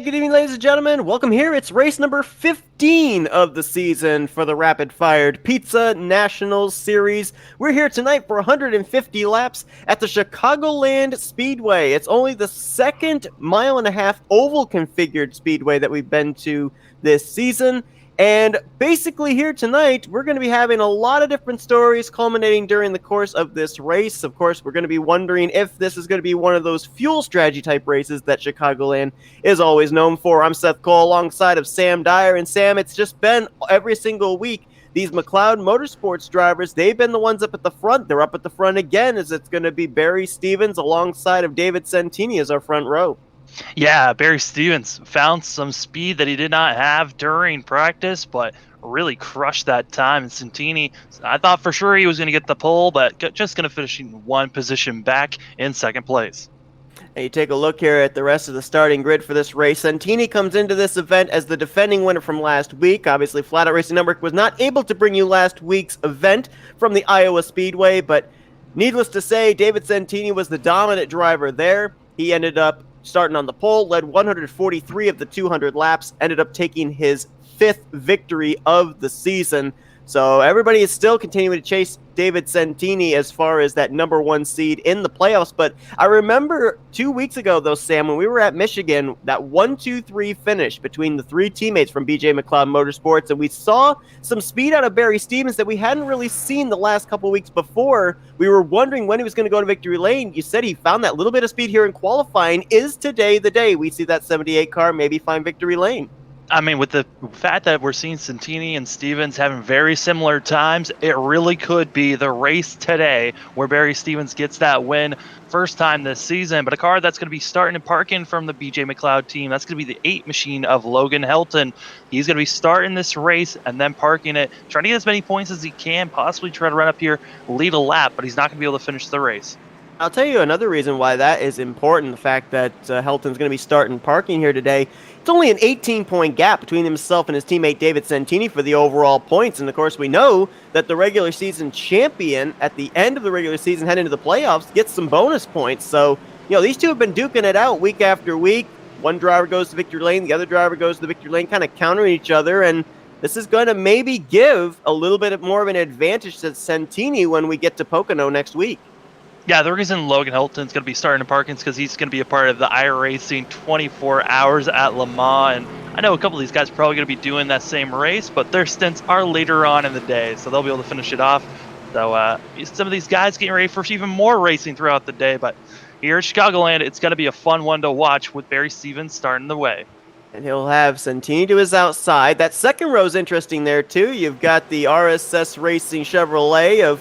good evening, ladies and gentlemen. Welcome here. It's race number 15 of the season for the rapid-fired Pizza Nationals Series. We're here tonight for 150 laps at the Chicagoland Speedway. It's only the second mile-and-a-half oval-configured speedway that we've been to this season. And basically here tonight, we're going to be having a lot of different stories culminating during the course of this race. Of course, we're going to be wondering if this is going to be one of those fuel strategy type races that Chicagoland is always known for. I'm Seth Cole alongside of Sam Dyer. And Sam, it's just been every single week. These McLeod Motorsports drivers, they've been the ones up at the front. They're up at the front again, as it's going to be Barry Stevens alongside of David Santini as our front row. Yeah, Barry Stevens found some speed that he did not have during practice, but really crushed that time. And Santini, I thought for sure he was going to get the pole, but just going to finish one position back in second place. And you take a look here at the rest of the starting grid for this race. Santini comes into this event as the defending winner from last week. Obviously, Flatout Racing Network was not able to bring you last week's event from the Iowa Speedway, but needless to say, David Santini was the dominant driver there. He ended up starting on the pole, led 143 of the 200 laps, ended up taking his 5th victory of the season. So everybody is still continuing to chase David Santini as far as that number 1 seed in the playoffs. But I remember 2 weeks ago, though, Sam, when we were at Michigan, that 1-2-3 finish between the 3 teammates from BJ McLeod Motorsports, and we saw some speed out of Barry Stevens that we hadn't really seen the last couple weeks before. We were wondering when he was going to go to victory lane. You said he found that little bit of speed here in qualifying. Is today the day we see that 78 car maybe find victory lane? I mean, with the fact that we're seeing Santini and Stevens having very similar times, it really could be the race today where Barry Stevens gets that win first time this season. But a car that's going to be starting and parking from the BJ McLeod team, that's going to be the 8 machine of Logan Helton. He's going to be starting this race and then parking it, trying to get as many points as he can, possibly try to run up here, lead a lap, but he's not going to be able to finish the race. I'll tell you another reason why that is important, the fact that Helton's going to be starting parking here today. It's only an 18-point gap between himself and his teammate David Santini for the overall points. And, of course, we know that the regular season champion at the end of the regular season heading into the playoffs gets some bonus points. So, these two have been duking it out week after week. One driver goes to victory lane, the other driver goes to the victory lane, kind of countering each other. And this is going to maybe give a little bit more of an advantage to Santini when we get to Pocono next week. Yeah, the reason Logan Hilton's going to be starting in parking is because he's going to be a part of the iRacing 24 Hours at Le Mans. And I know a couple of these guys are probably going to be doing that same race, but their stints are later on in the day, so they'll be able to finish it off. So some of these guys getting ready for even more racing throughout the day. But here at Chicagoland, it's going to be a fun one to watch with Barry Stevens starting the way. And he'll have Santini to his outside. That second row is interesting there, too. You've got the RSS Racing Chevrolet of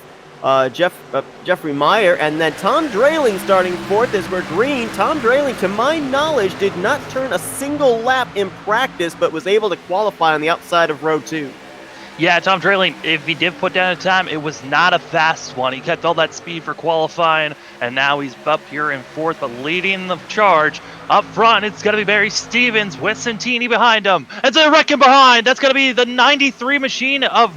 Jeffrey Meyer, and then Tom Drayling starting 4th as we're green. Tom Drayling, to my knowledge, did not turn a single lap in practice, but was able to qualify on the outside of row 2. Yeah, Tom Drayling, if he did put down a time, it was not a fast one. He kept all that speed for qualifying, and now he's up here in 4th, but leading the charge up front. It's going to be Barry Stevens with Santini behind him. It's a wrecking behind. That's going to be the 93 machine of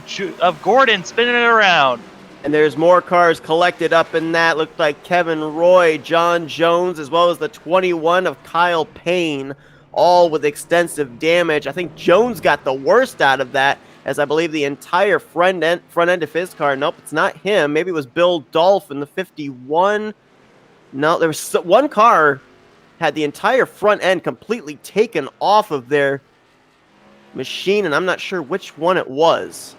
Gordon spinning it around. And there's more cars collected up in that. Looked like Kevin Roy, John Jones, as well as the 21 of Kyle Payne, all with extensive damage. I think Jones got the worst out of that, as I believe the entire front end of his car. Nope, it's not him. Maybe it was Bill Dolph in the 51. No, there was one car had the entire front end completely taken off of their machine, and I'm not sure which one it was.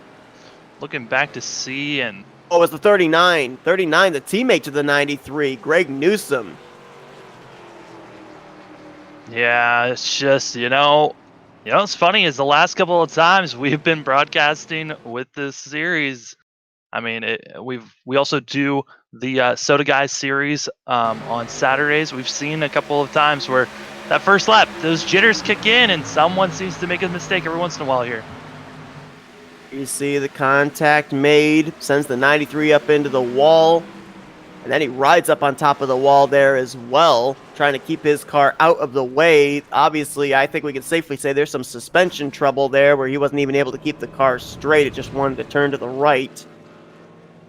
Looking back to see, and oh, it was the 39. 39, the teammate to the 93, Greg Newsom. Yeah, it's just, what's funny is the last couple of times we've been broadcasting with this series. I mean, we also do the Soda Guys series on Saturdays. We've seen a couple of times where that first lap, those jitters kick in and someone seems to make a mistake every once in a while here. You see the contact made, sends the 93 up into the wall, and then he rides up on top of the wall there as well, trying to keep his car out of the way. Obviously, I think we can safely say there's some suspension trouble there where he wasn't even able to keep the car straight. It just wanted to turn to the right.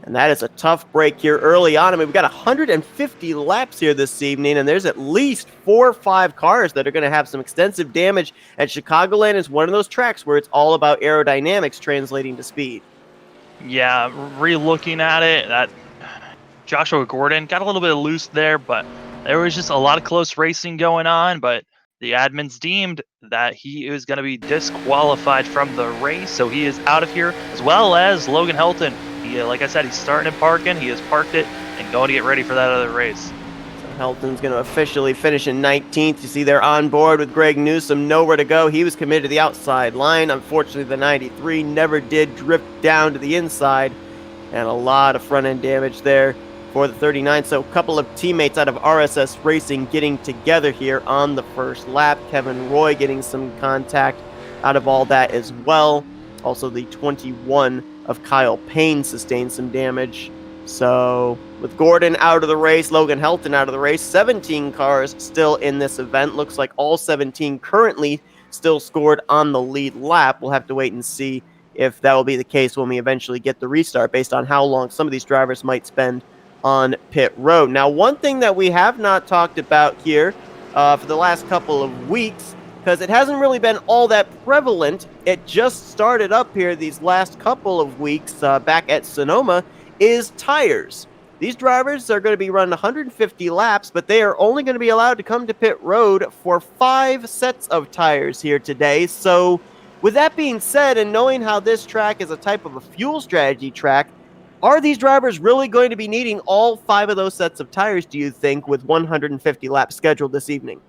And that is a tough break here early on. I mean, we've got 150 laps here this evening, and there's at least 4 or 5 cars that are going to have some extensive damage. And Chicagoland is one of those tracks where it's all about aerodynamics translating to speed. Yeah, re-looking at it, that Joshua Gordon got a little bit loose there, but there was just a lot of close racing going on. But the admins deemed that he is going to be disqualified from the race, so he is out of here, as well as Logan Helton. He, like I said, he's starting and parking. He has parked it and going to get ready for that other race. Helton's going to officially finish in 19th. You see they're on board with Greg Newsom, nowhere to go. He was committed to the outside line. Unfortunately, the 93 never did drift down to the inside, and a lot of front-end damage there for the 39. So a couple of teammates out of RSS Racing getting together here on the first lap. Kevin Roy getting some contact out of all that as well. Also, the 21 of Kyle Payne sustained some damage. So with Gordon out of the race, Logan Helton out of the race, 17 cars still in this event. Looks like all 17 currently still scored on the lead lap. We'll have to wait and see if that will be the case when we eventually get the restart, based on how long some of these drivers might spend on pit road. Now, one thing that we have not talked about here for the last couple of weeks, because it hasn't really been all that prevalent, it just started up here these last couple of weeks back at Sonoma, is tires. These drivers are going to be running 150 laps, but they are only going to be allowed to come to pit road for 5 sets of tires here today. So with that being said, and knowing how this track is a type of a fuel strategy track, are these drivers really going to be needing all 5 of those sets of tires, do you think, with 150 laps scheduled this evening?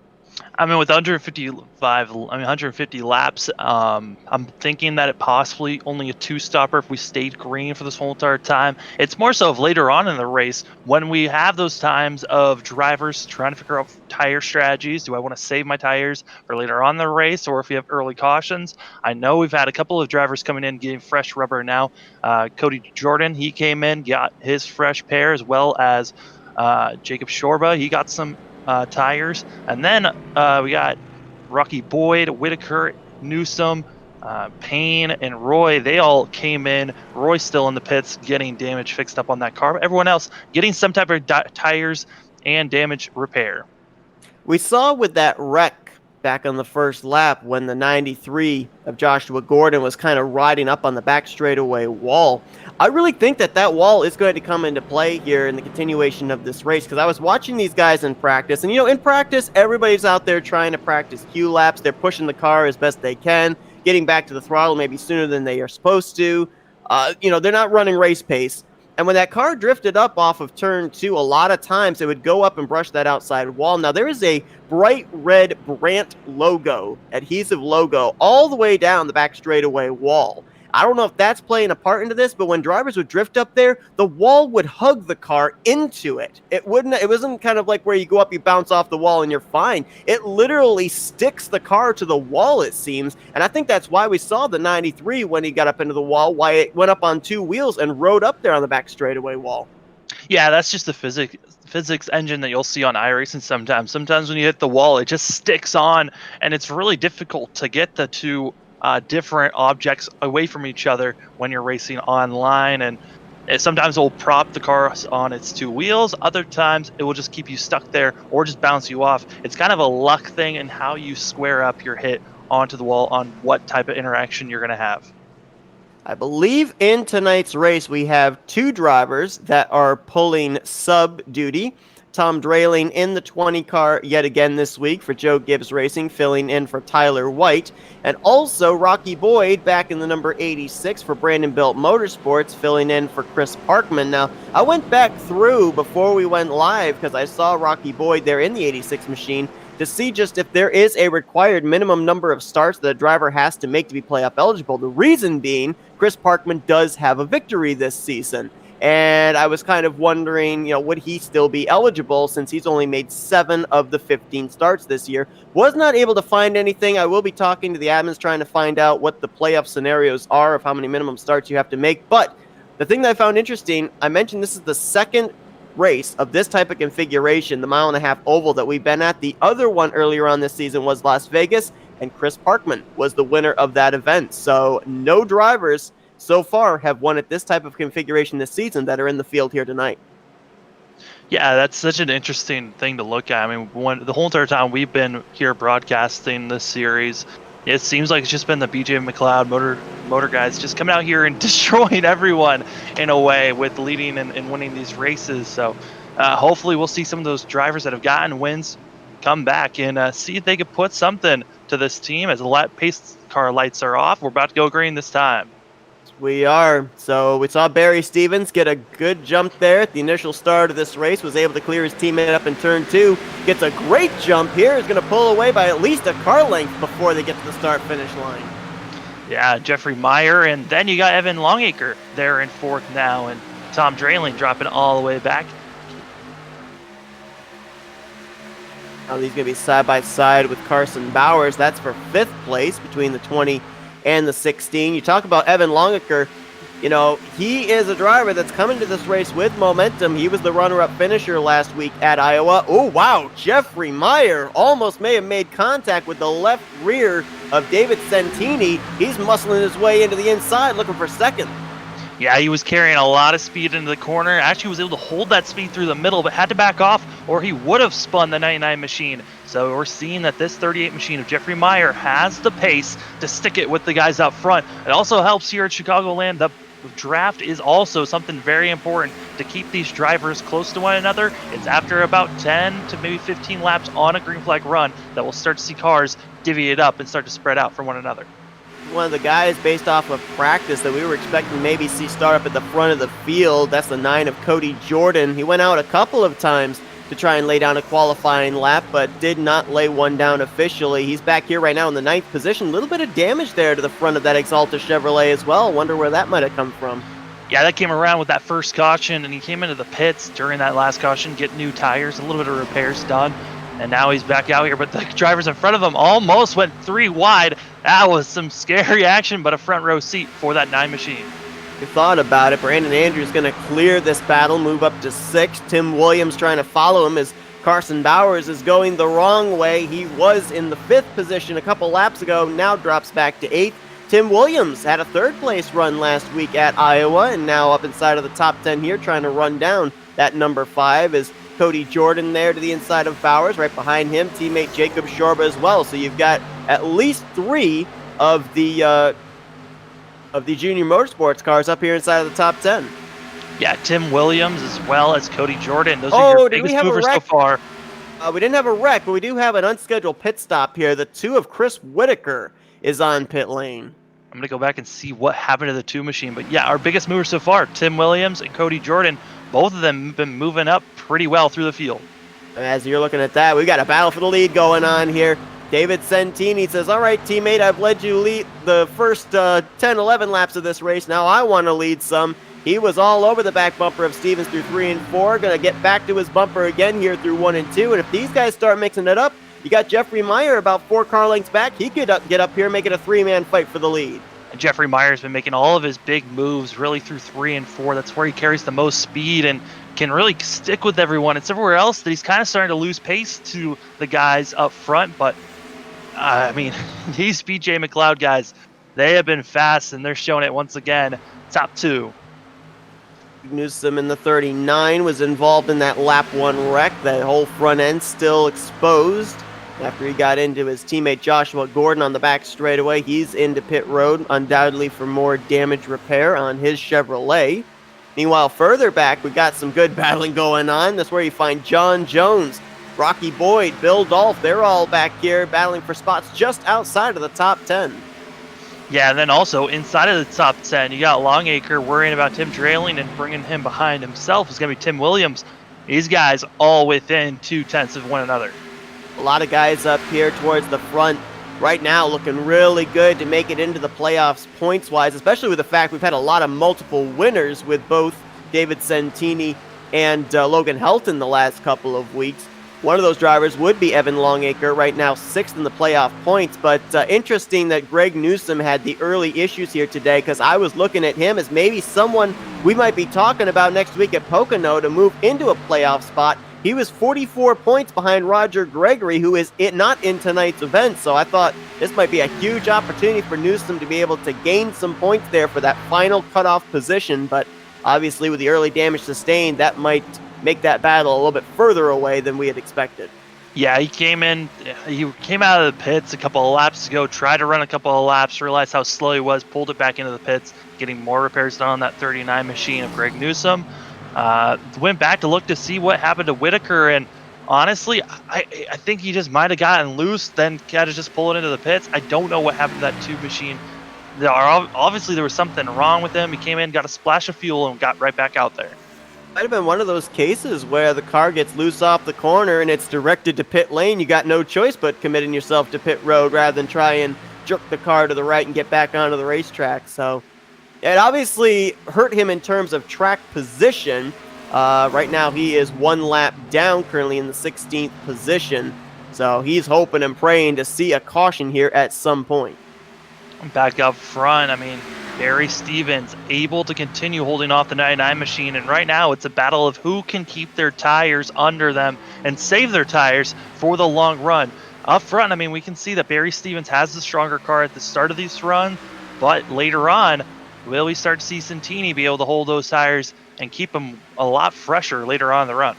I mean, with 150 laps, I'm thinking that it possibly only a 2-stopper if we stayed green for this whole entire time. It's more so of later on in the race when we have those times of drivers trying to figure out tire strategies. Do I want to save my tires for later on in the race, or if we have early cautions? I know we've had a couple of drivers coming in getting fresh rubber now. Cody Jordan, he came in, got his fresh pair, as well as Jacob Shorba. He got some tires. And then we got Rocky Boyd, Whitaker, Newsom, Payne, and Roy. They all came in. Roy still in the pits getting damage fixed up on that car. But everyone else getting some type of tires and damage repair. We saw with that wreck back on the first lap when the 93 of Joshua Gordon was kind of riding up on the back straightaway wall. I really think that that wall is going to come into play here in the continuation of this race, because I was watching these guys in practice, and in practice, everybody's out there trying to practice Q laps. They're pushing the car as best they can, getting back to the throttle maybe sooner than they are supposed to. They're not running race pace. And when that car drifted up off of turn 2, a lot of times it would go up and brush that outside wall. Now, there is a bright red Brandt logo, adhesive logo, all the way down the back straightaway wall. I don't know if that's playing a part into this, but when drivers would drift up there, the wall would hug the car into it. It wasn't kind of like where you go up, you bounce off the wall and you're fine. It literally sticks the car to the wall, it seems. And I think that's why we saw the 93 when he got up into the wall, why it went up on 2 wheels and rode up there on the back straightaway wall. Yeah, that's just the physics engine that you'll see on iRacing sometimes. Sometimes when you hit the wall, it just sticks on, and it's really difficult to get the two different objects away from each other when you're racing online. And sometimes it will prop the car on its 2 wheels. Other times it will just keep you stuck there or just bounce you off. It's kind of a luck thing in how you square up your hit onto the wall on what type of interaction you're going to have. I believe in tonight's race we have 2 drivers that are pulling sub duty. Tom Drayling in the 20 car yet again this week for Joe Gibbs Racing, filling in for Tyler White. And also Rocky Boyd back in the number 86 for Brandon Built Motorsports, filling in for Chris Parkman. Now, I went back through before we went live because I saw Rocky Boyd there in the 86 machine to see just if there is a required minimum number of starts that a driver has to make to be playoff eligible. The reason being, Chris Parkman does have a victory this season. And I was kind of wondering, would he still be eligible since he's only made 7 of the 15 starts this year? Was not able to find anything. I will be talking to the admins trying to find out what the playoff scenarios are of how many minimum starts you have to make. But the thing that I found interesting, I mentioned this is the second race of this type of configuration, the 1.5-mile oval that we've been at. The other one earlier on this season was Las Vegas, and Chris Parkman was the winner of that event. So no drivers so far have won at this type of configuration this season that are in the field here tonight. Yeah, that's such an interesting thing to look at. I mean, the whole entire time we've been here broadcasting this series, it seems like it's just been the BJ McLeod motor guys just coming out here and destroying everyone in a way with leading and winning these races. So hopefully we'll see some of those drivers that have gotten wins come back and see if they could put something to this team as the pace car lights are off. We're about to go green this time. We are. So we saw Barry Stevens get a good jump there at the initial start of this race, was able to clear his teammate up in turn 2, gets a great jump here, is going to pull away by at least a car length before they get to the start-finish line. Yeah, Jeffrey Meyer, and then you got Evan Longacre there in 4th now, and Tom Drayling dropping all the way back. Now he's going to be side-by-side with Carson Bowers. That's for 5th place between the 20 and the 16. You talk about Evan Longacre. You know, he is a driver that's coming to this race with momentum. He was the runner-up finisher last week at Iowa. Oh, wow. Jeffrey Meyer almost may have made contact with the left rear of David Santini. He's muscling his way into the inside looking for 2nd. Yeah, he was carrying a lot of speed into the corner. Actually was able to hold that speed through the middle, but had to back off or he would have spun the 99 machine. So we're seeing that this 38 machine of Jeffrey Meyer has the pace to stick it with the guys up front. It also helps here at Chicagoland. The draft is also something very important to keep these drivers close to one another. It's after about 10 to maybe 15 laps on a green flag run that we'll start to see cars divvy it up and start to spread out from one another. One of the guys based off of practice that we were expecting to maybe see start up at the front of the field. That's the 9 of Cody Jordan. He went out a couple of times to try and lay down a qualifying lap, but did not lay one down officially. He's back here right now in the 9th position. A little bit of damage there to the front of that Exalta Chevrolet as well. Wonder where that might have come from. Yeah, that came around with that first caution, and he came into the pits during that last caution, get new tires, a little bit of repairs done. And now he's back out here, but the drivers in front of him almost went 3 wide. That was some scary action, but a front row seat for that 9 machine. You thought about it. Brandon Andrews going to clear this battle, move up to 6th. Tim Williams trying to follow him as Carson Bowers is going the wrong way. He was in the 5th position a couple laps ago, now drops back to 8th. Tim Williams had a 3rd place run last week at Iowa, and now up inside of the top 10 here, trying to run down that number 5 is Cody Jordan there to the inside of Bowers. Right behind him, teammate Jacob Shorba as well. So you've got at least 3 of the junior motorsports cars up here inside of the top 10. Yeah, Tim Williams as well as Cody Jordan. Those are your biggest movers so far. We didn't have a wreck, but we do have an unscheduled pit stop here. The 2 of Chris Whitaker is on pit lane. I'm going to go back and see what happened to the 2 machine. But yeah, our biggest movers so far, Tim Williams and Cody Jordan, both of them have been moving up pretty well through the field. As you're looking at that, we've got a battle for the lead going on here. David Santini says, all right, teammate, I've led you lead the first 10, 11 laps of this race. Now I want to lead some. He was all over the back bumper of Stevens through 3 and 4. Going to get back to his bumper again here through 1 and 2. And if these guys start mixing it up, you got Jeffrey Meyer about 4 car lengths back. He could get up here, make it a 3-man fight for the lead. And Jeffrey Meyer's been making all of his big moves really through 3 and 4. That's where he carries the most speed and can really stick with everyone. It's everywhere else that he's kind of starting to lose pace to the guys up front. But, I mean, these BJ McLeod guys, they have been fast, and they're showing it once again. Top 2. Newsom in the 39 was involved in that lap 1 wreck. That whole front end still exposed. After he got into his teammate Joshua Gordon on the back straightaway, he's into pit road, undoubtedly for more damage repair on his Chevrolet. Meanwhile, further back, we got some good battling going on. That's where you find John Jones, Rocky Boyd, Bill Dolph. They're all back here battling for spots just outside of the top 10. Yeah, and then also inside of the top 10, you got Longacre worrying about Tim Drayling and bringing him behind himself. It's going to be Tim Williams. These guys all within 2/10 of one another. A lot of guys up here towards the front right now looking really good to make it into the playoffs points-wise, especially with the fact we've had a lot of multiple winners with both David Santini and Logan Helton the last couple of weeks. One of those drivers would be Evan Longacre, right now 6th in the playoff points, but interesting that Greg Newsom had the early issues here today, because I was looking at him as maybe someone we might be talking about next week at Pocono to move into a playoff spot. he was 44 points behind Roger Gregory, who is not in tonight's event. So I thought this might be a huge opportunity for Newsom to be able to gain some points there for that final cutoff position. But obviously, with the early damage sustained, that might make that battle a little bit further away than we had expected. Yeah, he came out of the pits a couple of laps ago, tried to run a couple of laps, realized how slow he was, pulled it back into the pits, getting more repairs done on that 39 machine of Greg Newsom. Went back to look to see what happened to Whitaker, and honestly, I think he just might have gotten loose, then had to just pull it into the pits. I don't know what happened to that tube machine. Obviously, there was something wrong with him. He came in, got a splash of fuel, and got right back out there. Might have been one of those cases where the car gets loose off the corner and it's directed to pit lane. You got no choice but committing yourself to pit road rather than try and jerk the car to the right and get back onto the racetrack. So it obviously hurt him in terms of track position. Right now he is one lap down, currently in the 16th position. So he's hoping and praying to see a caution here at some point. Back up front, I mean, Barry Stevens able to continue holding off the 99 machine, and right now it's a battle of who can keep their tires under them and save their tires for the long run. Up front, I mean, we can see that Barry Stevens has the stronger car at the start of this run, but later on, will we start to see Santini be able to hold those tires and keep them a lot fresher later on in the run?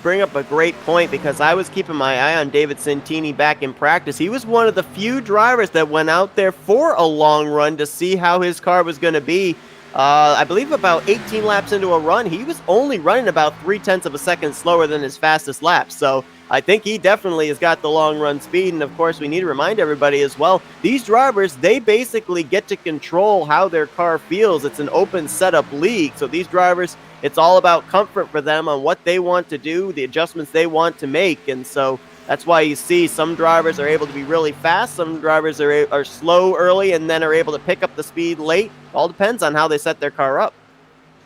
Bring up a great point, because I was keeping my eye on David Santini back in practice. He was one of the few drivers that went out there for a long run to see how his car was going to be. I believe about 18 laps into a run, he was only running about 0.3 of a second slower than his fastest lap. So I think he definitely has got the long run speed. And of course, we need to remind everybody as well, these drivers, they basically get to control how their car feels. It's an open setup league. So these drivers, it's all about comfort for them on what they want to do, the adjustments they want to make. And so that's why you see some drivers are able to be really fast, some drivers are slow early and then are able to pick up the speed late. All depends on how they set their car up.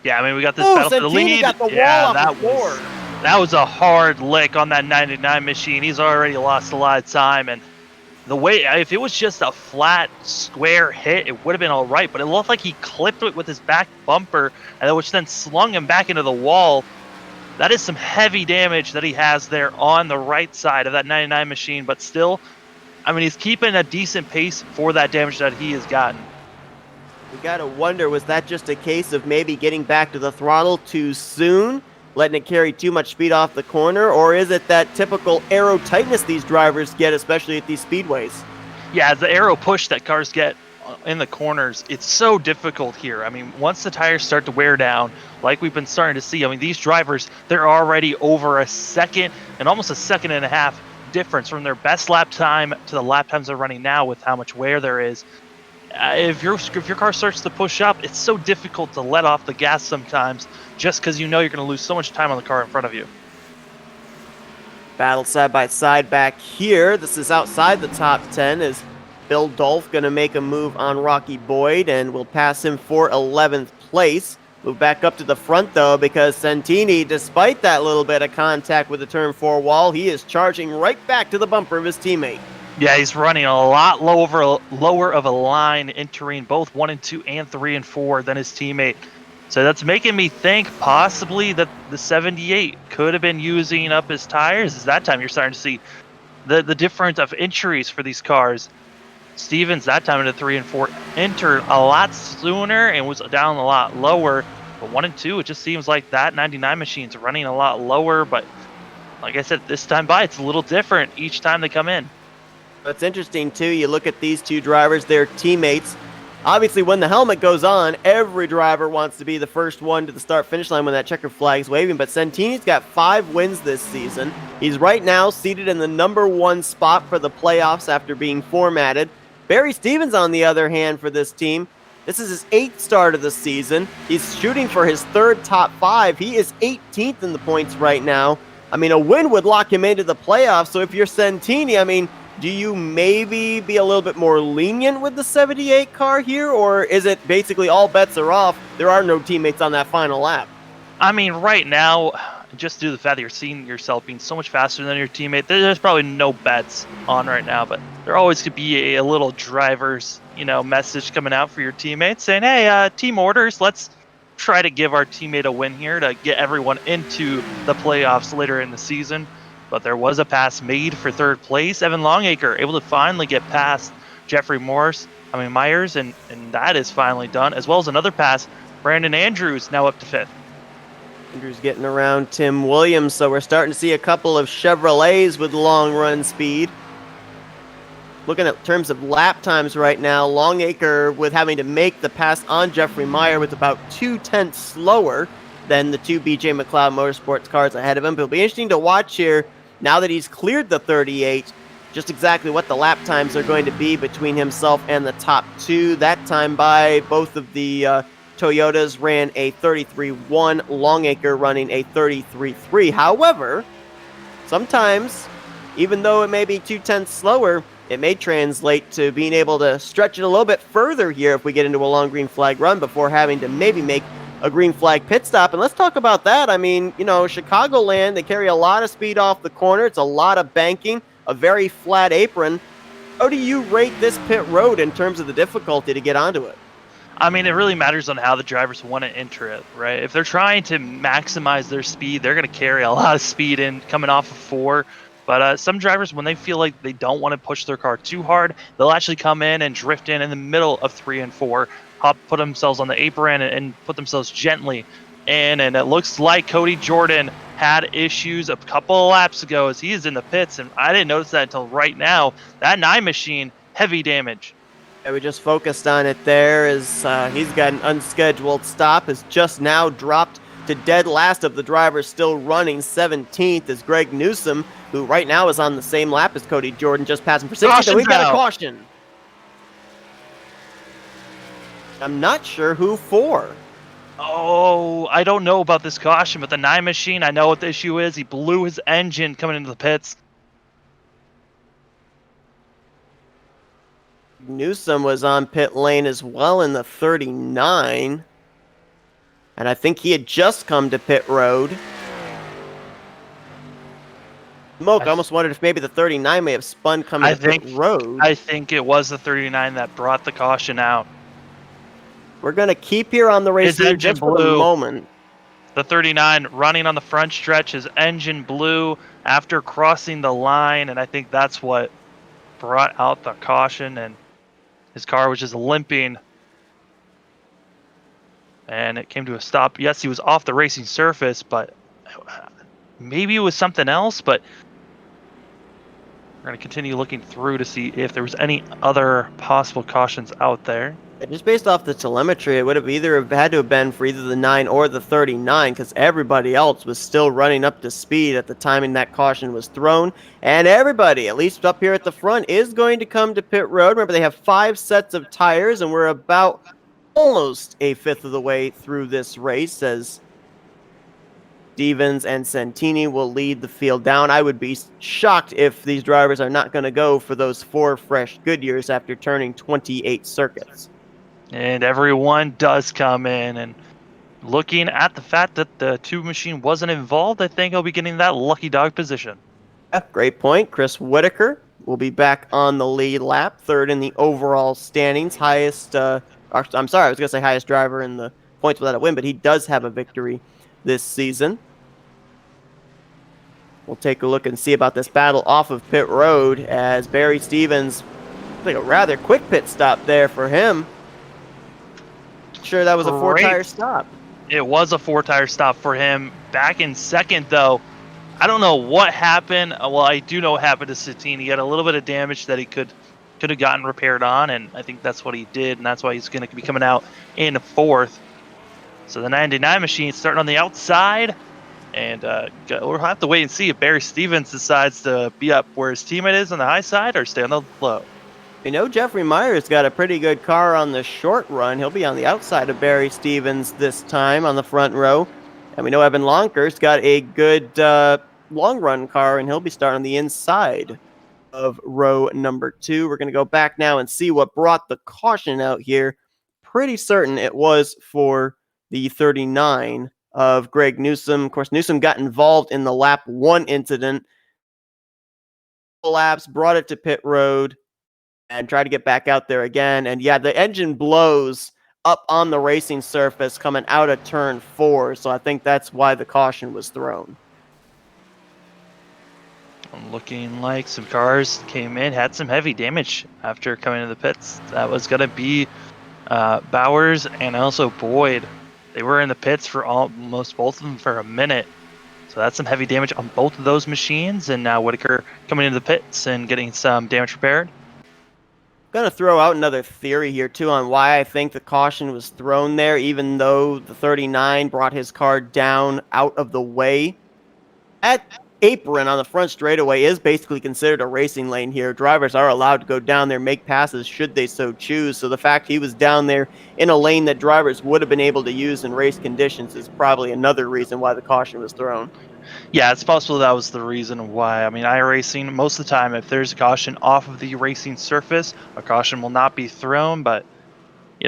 Yeah, I mean, we got this battle for the lead. Got the wall off the floor. That was a hard lick on that 99 machine. He's already lost a lot of time, and the way, if it was just a flat square hit, it would have been all right, but it looked like he clipped it with his back bumper, and which then slung him back into the wall. That is some heavy damage that he has there on the right side of that 99 machine, but still, I mean, he's keeping a decent pace for that damage that he has gotten. We gotta wonder, was that just a case of maybe getting back to the throttle too soon, letting it carry too much speed off the corner, or is it that typical aero tightness these drivers get, especially at these speedways? Yeah, the aero push that cars get in the corners, it's so difficult here. I mean, once the tires start to wear down, like we've been starting to see, I mean, these drivers, they're already over a second and almost a second and a half difference from their best lap time to the lap times they're running now with how much wear there is. If your car starts to push up, it's so difficult to let off the gas sometimes, just because you know you're going to lose so much time on the car in front of you. Battle side by side back here. This is outside the top 10. Is Bill Dolph going to make a move on Rocky Boyd and will pass him for 11th place. Move back up to the front, though, because Santini, despite that little bit of contact with the turn 4 wall, he is charging right back to the bumper of his teammate. Yeah, he's running a lot lower of a line, entering both 1 and 2 and 3 and 4 than his teammate. So that's making me think possibly that the 78 could have been using up his tires. As that time you're starting to see the difference of entries for these cars. Stevens that time into 3 and 4 entered a lot sooner and was down a lot lower. But 1 and 2, it just seems like that 99 machine's running a lot lower. But like I said, this time by, it's a little different each time they come in. It's interesting, too. You look at these two drivers, their teammates. Obviously, when the helmet goes on, every driver wants to be the first one to the start-finish line when that checker flag's waving. But Santini's got 5 wins this season. He's right now seated in the #1 spot for the playoffs after being formatted. Barry Stevens, on the other hand, for this team, this is his 8th start of the season. He's shooting for his 3rd top 5. He is 18th in the points right now. I mean, a win would lock him into the playoffs. So if you're Santini, I mean, do you maybe be a little bit more lenient with the 78 car here, or is it basically all bets are off? There are no teammates on that final lap. I mean, right now, just due to the fact that you're seeing yourself being so much faster than your teammate, there's probably no bets on right now, but there always could be a little driver's, message coming out for your teammates saying, hey, team orders, let's try to give our teammate a win here to get everyone into the playoffs later in the season. But there was a pass made for third place. Evan Longacre able to finally get past Jeffrey Myers, and that is finally done, as well as another pass. Brandon Andrews now up to fifth. Andrews getting around Tim Williams, so we're starting to see a couple of Chevrolets with long run speed. Looking at terms of lap times right now, Longacre, with having to make the pass on Jeffrey Meyer, was about 2/10 slower than the two BJ McLeod Motorsports cars ahead of him. But it'll be interesting to watch here, now that he's cleared the 38, just exactly what the lap times are going to be between himself and the top two. That time by both of the Toyotas ran a 33.1, Longacre running a 33.3. However, sometimes, even though it may be 2/10 slower, it may translate to being able to stretch it a little bit further here if we get into a long green flag run before having to maybe make a green flag pit stop. And let's talk about that. I mean, Chicagoland, they carry a lot of speed off the corner. It's a lot of banking, a very flat apron. How do you rate this pit road in terms of the difficulty to get onto it? I mean, it really matters on how the drivers want to enter it, right? If they're trying to maximize their speed, they're going to carry a lot of speed in coming off of 4. But some drivers, when they feel like they don't want to push their car too hard, they'll actually come in and drift in the middle of 3 and 4, put themselves on the apron and put themselves gently in. And it looks like Cody Jordan had issues a couple of laps ago as he is in the pits, and I didn't notice that until right now. That 9 machine, heavy damage. Yeah, we just focused on it there as he's got an unscheduled stop, has just now dropped to dead last of the drivers still running. 17th is Greg Newsom, who right now is on the same lap as Cody Jordan, just passing for 16th. And we've got a caution. I'm not sure who for. Oh, I don't know about this caution, but the 9 machine, I know what the issue is. He blew his engine coming into the pits. Newsom was on pit lane as well in the 39. And I think he had just come to pit road. Smoke, I almost wondered if maybe the 39 may have spun coming to pit road. I think it was the 39 that brought the caution out. We're going to keep here on the race leader just for the moment. The 39 running on the front stretch, his engine blew after crossing the line, and I think that's what brought out the caution, and his car was just limping. And it came to a stop. Yes, he was off the racing surface, but maybe it was something else, but we're going to continue looking through to see if there was any other possible cautions out there. Just based off the telemetry, it would have either had to have been for either the 9 or the 39, because everybody else was still running up to speed at the time that caution was thrown. And everybody, at least up here at the front, is going to come to pit road. Remember, they have 5 sets of tires, and we're about almost a fifth of the way through this race as Stevens and Santini will lead the field down. I would be shocked if these drivers are not going to go for those 4 fresh Goodyears after turning 28 circuits. And everyone does come in, and looking at the fact that the 2 machine wasn't involved, I think he'll be getting that lucky dog position. Yeah, great point. Chris Whitaker will be back on the lead lap, 3rd in the overall standings, highest, I'm sorry, I was going to say highest driver in the points without a win, but he does have a victory this season. We'll take a look and see about this battle off of pit road as Barry Stevens, I think a rather quick pit stop there for him. Sure, that was a 4-tire stop. It was a 4-tire stop for him. Back in 2nd, though, I don't know what happened. Well, I do know what happened to Santini. He had a little bit of damage that he could have gotten repaired on, and I think that's what he did, and that's why he's going to be coming out in 4th. So the 99 machine starting on the outside, and we'll have to wait and see if Barry Stevens decides to be up where his teammate is on the high side or stay on the low. Jeffrey Meyer's got a pretty good car on the short run. He'll be on the outside of Barry Stevens this time on the front row. And we know Evan Lonker's got a good long run car, and he'll be starting on the inside of row number 2. We're going to go back now and see what brought the caution out here. Pretty certain it was for the 39 of Greg Newsom. Of course, Newsom got involved in the lap 1 incident. Laps, brought it to pit road, and try to get back out there again. And yeah, the engine blows up on the racing surface coming out of turn 4. So I think that's why the caution was thrown. Looking like some cars came in, had some heavy damage after coming to the pits. That was going to be Bowers and also Boyd. They were in the pits for almost both of them for a minute. So that's some heavy damage on both of those machines. And now Whitaker coming into the pits and getting some damage repaired. Going to throw out another theory here, too, on why I think the caution was thrown there, even though the 39 brought his car down out of the way. At apron on the front straightaway is basically considered a racing lane here. Drivers are allowed to go down there, make passes should they so choose. So the fact he was down there in a lane that drivers would have been able to use in race conditions is probably another reason why the caution was thrown. Yeah, it's possible that was the reason why. I mean, iRacing, most of the time, if there's a caution off of the racing surface, a caution will not be thrown. But,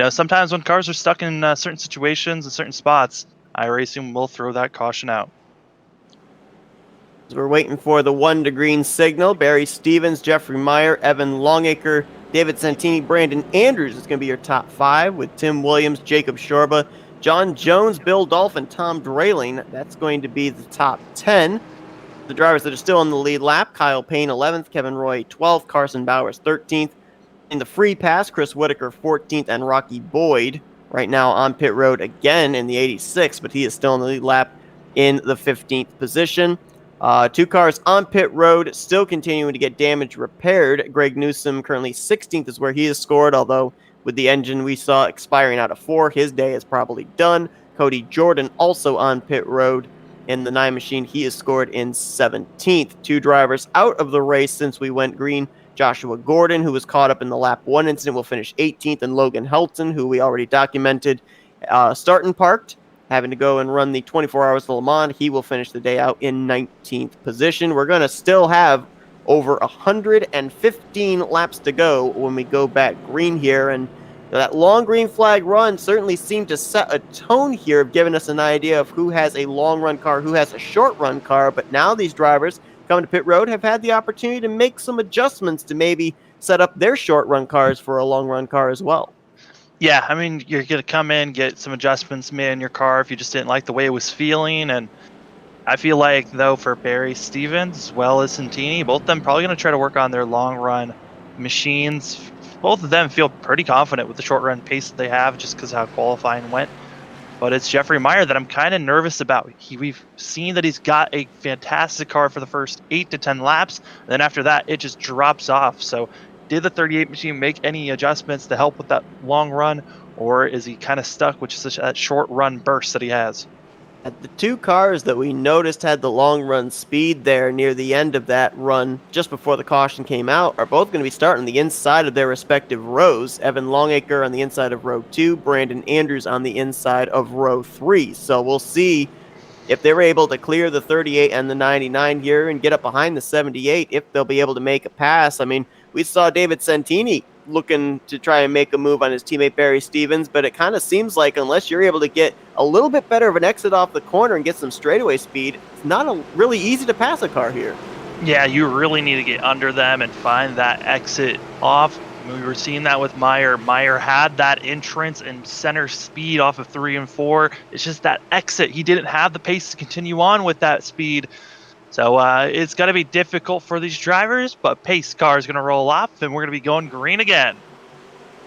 sometimes when cars are stuck in certain situations and certain spots, iRacing will throw that caution out. As we're waiting for the 1 to green signal, Barry Stevens, Jeffrey Meyer, Evan Longacre, David Santini, Brandon Andrews is going to be your top 5, with Tim Williams, Jacob Shorba, John Jones, Bill Dolphin, Tom Drayling. That's going to be the top 10. The drivers that are still on the lead lap: Kyle Payne 11th, Kevin Roy 12th, Carson Bowers 13th. In the free pass, Chris Whitaker 14th, and Rocky Boyd right now on pit road again in the 86th, but he is still in the lead lap in the 15th position. 2 cars on pit road, still continuing to get damage repaired. Greg Newsom currently 16th is where he has scored, although with the engine we saw expiring out of 4, his day is probably done. Cody Jordan also on pit road in the 9 machine. He has scored in 17th. 2 drivers out of the race since we went green. Joshua Gordon, who was caught up in the lap 1 incident, will finish 18th, and Logan Helton, who we already documented, starting parked, having to go and run the 24 Hours of Le Mans. He will finish the day out in 19th position. We're going to still have over 115 laps to go when we go back green here, and that long green flag run certainly seemed to set a tone here of giving us an idea of who has a long run car, who has a short run car. But now these drivers coming to pit road have had the opportunity to make some adjustments to maybe set up their short run cars for a long run car as well. Yeah, I mean, you're going to come in, get some adjustments made in your car if you just didn't like the way it was feeling. And I feel like, though, for Barry Stevens as well as Santini, both of them probably going to try to work on their long run machines. Both of them feel pretty confident with the short run pace that they have just because how qualifying went. But it's Jeffrey Meyer that I'm kind of nervous about. We've seen that he's got a fantastic car for the first 8 to 10 laps. And then after that, it just drops off. So did the 38 machine make any adjustments to help with that long run? Or is he kind of stuck with just that short run burst that he has? The 2 cars that we noticed had the long run speed there near the end of that run, just before the caution came out, are both going to be starting the inside of their respective rows. Evan Longacre on the inside of row 2, Brandon Andrews on the inside of row 3. So we'll see if they're able to clear the 38 and the 99 here and get up behind the 78, if they'll be able to make a pass. I mean, we saw David Santini looking to try and make a move on his teammate Barry Stevens, but it kind of seems like unless you're able to get a little bit better of an exit off the corner and get some straightaway speed, it's not really easy to pass a car here. Yeah, you really need to get under them and find that exit off. We were seeing that with Meyer. Meyer had that entrance and center speed off of 3 and 4. It's just that exit. He didn't have the pace to continue on with that speed. So it's going to be difficult for these drivers, but pace car is going to roll off, and we're going to be going green again.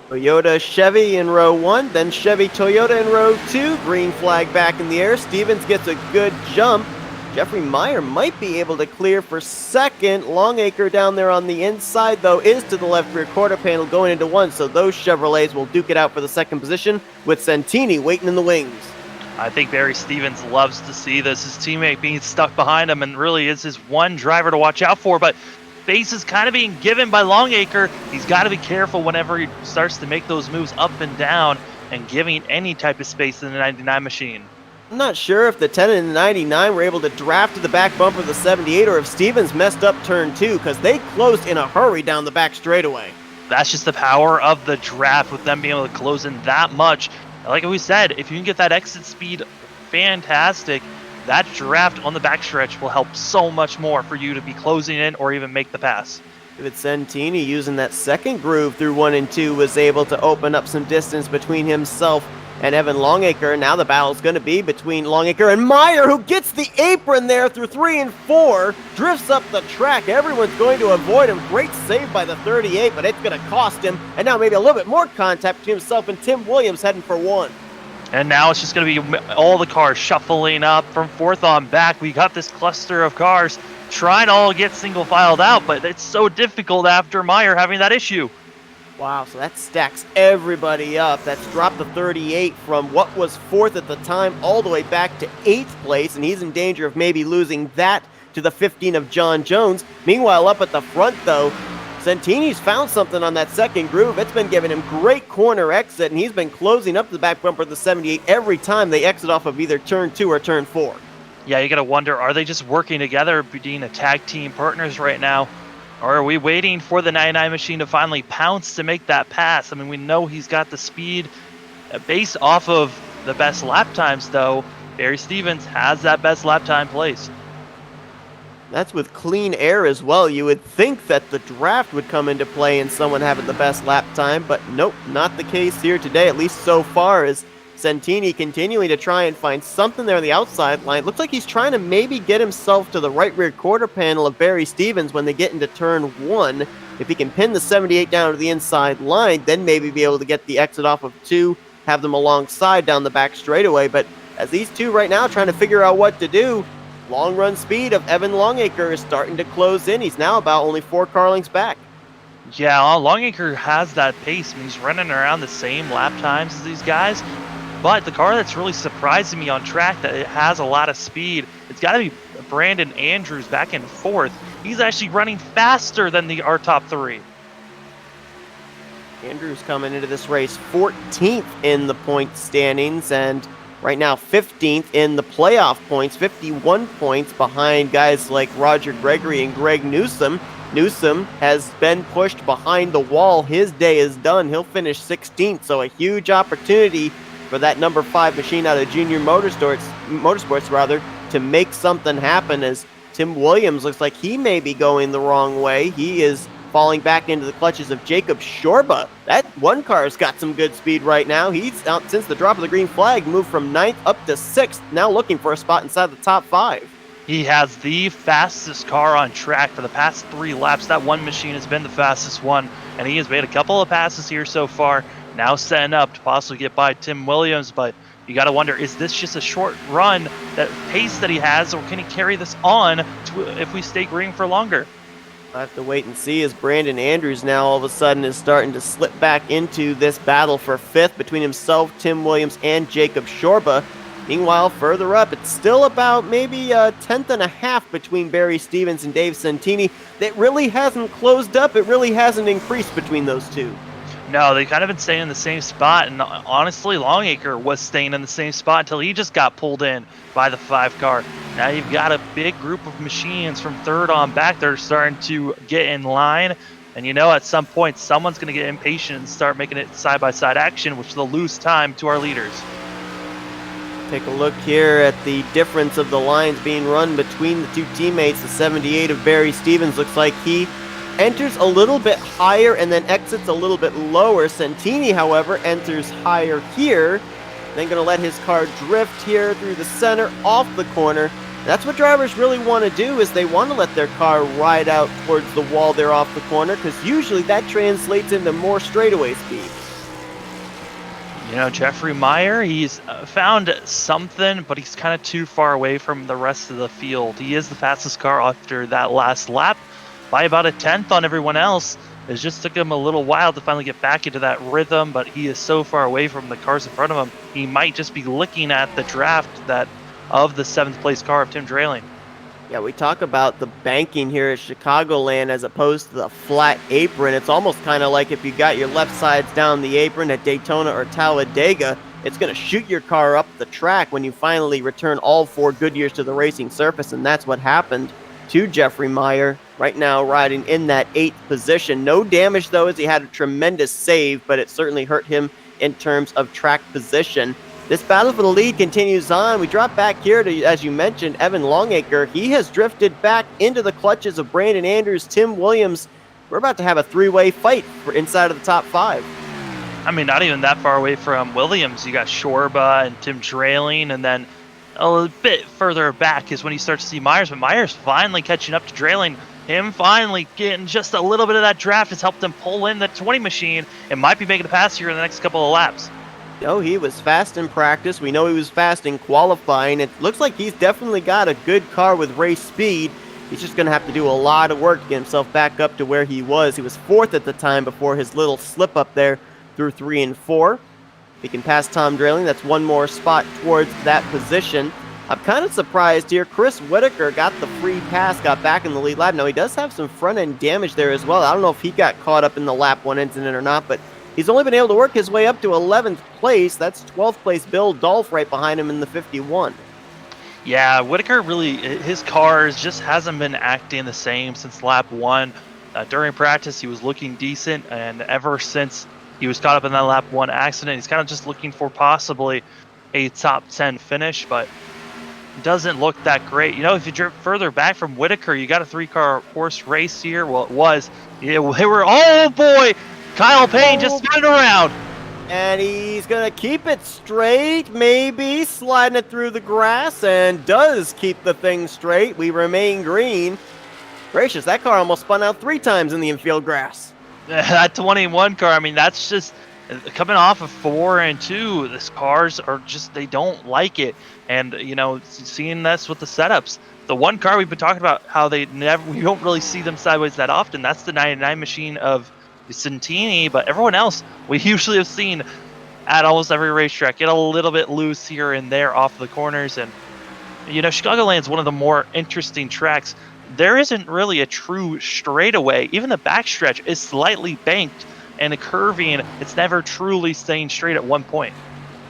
Toyota Chevy in row 1, then Chevy Toyota in row 2. Green flag back in the air. Stevens gets a good jump. Jeffrey Meyer might be able to clear for second. Longacre down there on the inside, though, is to the left rear quarter panel going into 1, so those Chevrolets will duke it out for the second position with Santini waiting in the wings. I think Barry Stevens loves to see this, his teammate being stuck behind him, and really is his one driver to watch out for. But space is kind of being given by Longacre. He's got to be careful whenever he starts to make those moves up and down and giving any type of space in the 99 machine. I'm not sure if the 10 and the 99 were able to draft to the back bumper of the 78, or if Stevens messed up turn 2, because they closed in a hurry down the back straightaway. That's just the power of the draft with them being able to close in that much. Like we said, if you can get that exit speed, fantastic. That draft on the backstretch will help so much more for you to be closing in or even make the pass. David Santini, using that second groove through 1 and 2, was able to open up some distance between himself and Evan Longacre. Now the battle's going to be between Longacre and Meyer, who gets the apron there through 3 and 4, drifts up the track. Everyone's going to avoid him. Great save by the 38, but it's going to cost him. And now maybe a little bit more contact between himself and Tim Williams heading for 1. And now it's just going to be all the cars shuffling up from 4th on back. We got this cluster of cars trying to all get single filed out, but it's so difficult after Meyer having that issue. Wow, so that stacks everybody up. That's dropped the 38 from what was 4th at the time all the way back to 8th place, and he's in danger of maybe losing that to the 15 of John Jones. Meanwhile, up at the front, though, Santini's found something on that second groove. It's been giving him great corner exit, and he's been closing up the back bumper of the 78 every time they exit off of either turn 2 or turn 4. Yeah, you got to wonder, are they just working together, being a tag team partners right now? Or are we waiting for the 99 machine to finally pounce to make that pass? I mean, we know he's got the speed. Based off of the best lap times, though, Barry Stevens has that best lap time place. That's with clean air as well. You would think that the draft would come into play and someone having the best lap time, but nope, not the case here today, at least so far, as Santini continuing to try and find something there on the outside line. Looks like he's trying to maybe get himself to the right rear quarter panel of Barry Stevens when they get into turn 1. If he can pin the 78 down to the inside line, then maybe be able to get the exit off of 2, have them alongside down the back straightaway. But as these two right now trying to figure out what to do, long run speed of Evan Longacre is starting to close in. He's now about only 4 car lengths back. Yeah, Longacre has that pace. I mean, he's running around the same lap times as these guys. But the car that's really surprising me on track that it has a lot of speed, it's got to be Brandon Andrews back in 4th. He's actually running faster than our top 3. Andrews coming into this race 14th in the point standings, and right now 15th in the playoff points, 51 points behind guys like Roger Gregory and Greg Newsom. Newsom has been pushed behind the wall. His day is done. He'll finish 16th, so a huge opportunity for that number 5 machine out of Junior Motorsports to make something happen, as Tim Williams looks like he may be going the wrong way. He is falling back into the clutches of Jacob Shorba. That one car's got some good speed right now. He's out since the drop of the green flag, moved from 9th up to 6th, now looking for a spot inside the top 5. He has the fastest car on track for the past 3 laps. That one machine has been the fastest one, and he has made a couple of passes here so far. Now setting up to possibly get by Tim Williams, but you got to wonder, is this just a short run, that pace that he has, or can he carry this on if we stay green for longer? I'll have to wait and see, as Brandon Andrews now all of a sudden is starting to slip back into this battle for 5th between himself, Tim Williams, and Jacob Shorba. Meanwhile, further up, it's still about maybe a 10th and a half between Barry Stevens and Dave Santini. That really hasn't closed up. It really hasn't increased between those two. No, they kind of been staying in the same spot, and honestly, Longacre was staying in the same spot until he just got pulled in by the 5 car. Now you've got a big group of machines from 3rd on back that are starting to get in line, and at some point, someone's going to get impatient and start making it side-by-side action, which will lose time to our leaders. Take a look here at the difference of the lines being run between the two teammates. The 78 of Barry Stevens looks like he enters a little bit higher and then exits a little bit lower. Santini, however, enters higher here, then going to let his car drift here through the center, off the corner. That's what drivers really want to do, is they want to let their car ride out towards the wall there off the corner, because usually that translates into more straightaway speed. Jeffrey Meyer, he's found something, but he's kind of too far away from the rest of the field. He is the fastest car after that last lap, by about a 10th on everyone else. It just took him a little while to finally get back into that rhythm, but he is so far away from the cars in front of him, he might just be looking at the draft of the 7th place car of Tim Drayling. Yeah, we talk about the banking here at Chicagoland as opposed to the flat apron. It's almost kind of like if you got your left sides down the apron at Daytona or Talladega, it's going to shoot your car up the track when you finally return all 4 Goodyears to the racing surface, and that's what happened to Jeffrey Meyer. Right now riding in that 8th position. No damage, though, as he had a tremendous save, but it certainly hurt him in terms of track position. This battle for the lead continues on. We drop back here to, as you mentioned, Evan Longacre. He has drifted back into the clutches of Brandon Andrews, Tim Williams, we're about to have a three-way fight for inside of the top 5. I mean, not even that far away from Williams. You got Shorba and Tim Drayling, and then a little bit further back is when you start to see Myers. But Myers finally catching up to Drayling. Him finally getting just a little bit of that draft has helped him pull in the 20 machine and might be making a pass here in the next couple of laps. No, he was fast in practice. We know he was fast in qualifying. It looks like he's definitely got a good car with race speed. He's just going to have to do a lot of work to get himself back up to where he was. He was 4th at the time before his little slip up there through 3 and 4. He can pass Tom Drayling. That's one more spot towards that position. I'm kind of surprised here. Chris Whitaker got the free pass, got back in the lead lap. Now, he does have some front-end damage there as well. I don't know if he got caught up in the lap 1 incident or not, but he's only been able to work his way up to 11th place. That's 12th place Bill Dolph right behind him in the 51. Yeah, Whitaker really, his cars just hasn't been acting the same since lap 1. During practice, he was looking decent, and ever since he was caught up in that lap 1 accident, he's kind of just looking for possibly a top 10 finish, but doesn't look that great. You know, if you drift further back from Whitaker, you got a 3-car horse race here. Well, it was. Yeah, they were, oh boy, Kyle Payne just spinning around. And he's going to keep it straight, maybe, sliding it through the grass, and does keep the thing straight. We remain green. Gracious, that car almost spun out 3 times in the infield grass. That 21 car, I mean, that's just coming off of 4 and 2. These cars are just, they don't like it. And, you know, seeing this with the setups. The one car we've been talking about, how we don't really see them sideways that often. That's the 99 machine of Santini, but everyone else we usually have seen at almost every racetrack get a little bit loose here and there off the corners. And you know, Chicagoland is one of the more interesting tracks. There isn't really a true straightaway. Even the backstretch is slightly banked and curving. It's never truly staying straight at one point.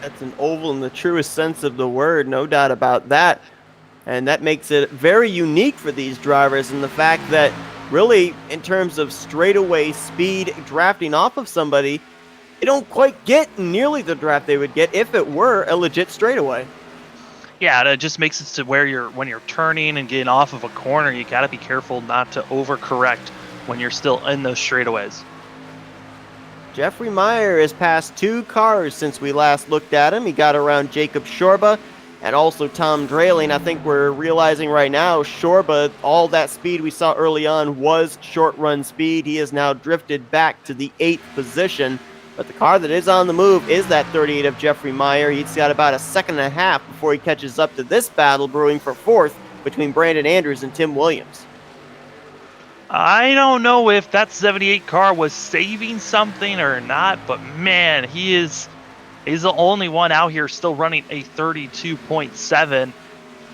That's an oval in the truest sense of the word, no doubt about that. And that makes it very unique for these drivers, and the fact that really, in terms of straightaway speed drafting off of somebody, they don't quite get nearly the draft they would get if it were a legit straightaway. Yeah, it just makes it to where when you're turning and getting off of a corner, you got to be careful not to overcorrect when you're still in those straightaways. Jeffrey Meyer has passed 2 cars since we last looked at him. He got around Jacob Shorba and also Tom Drayling. I think we're realizing right now, Shorba, all that speed we saw early on was short run speed. He has now drifted back to the 8th position. But the car that is on the move is that 38 of Jeffrey Meyer. He's got about a second and a half before he catches up to this battle brewing for 4th between Brandon Andrews and Tim Williams. I don't know if that 78 car was saving something or not, but man, he's the only one out here still running a 32.7.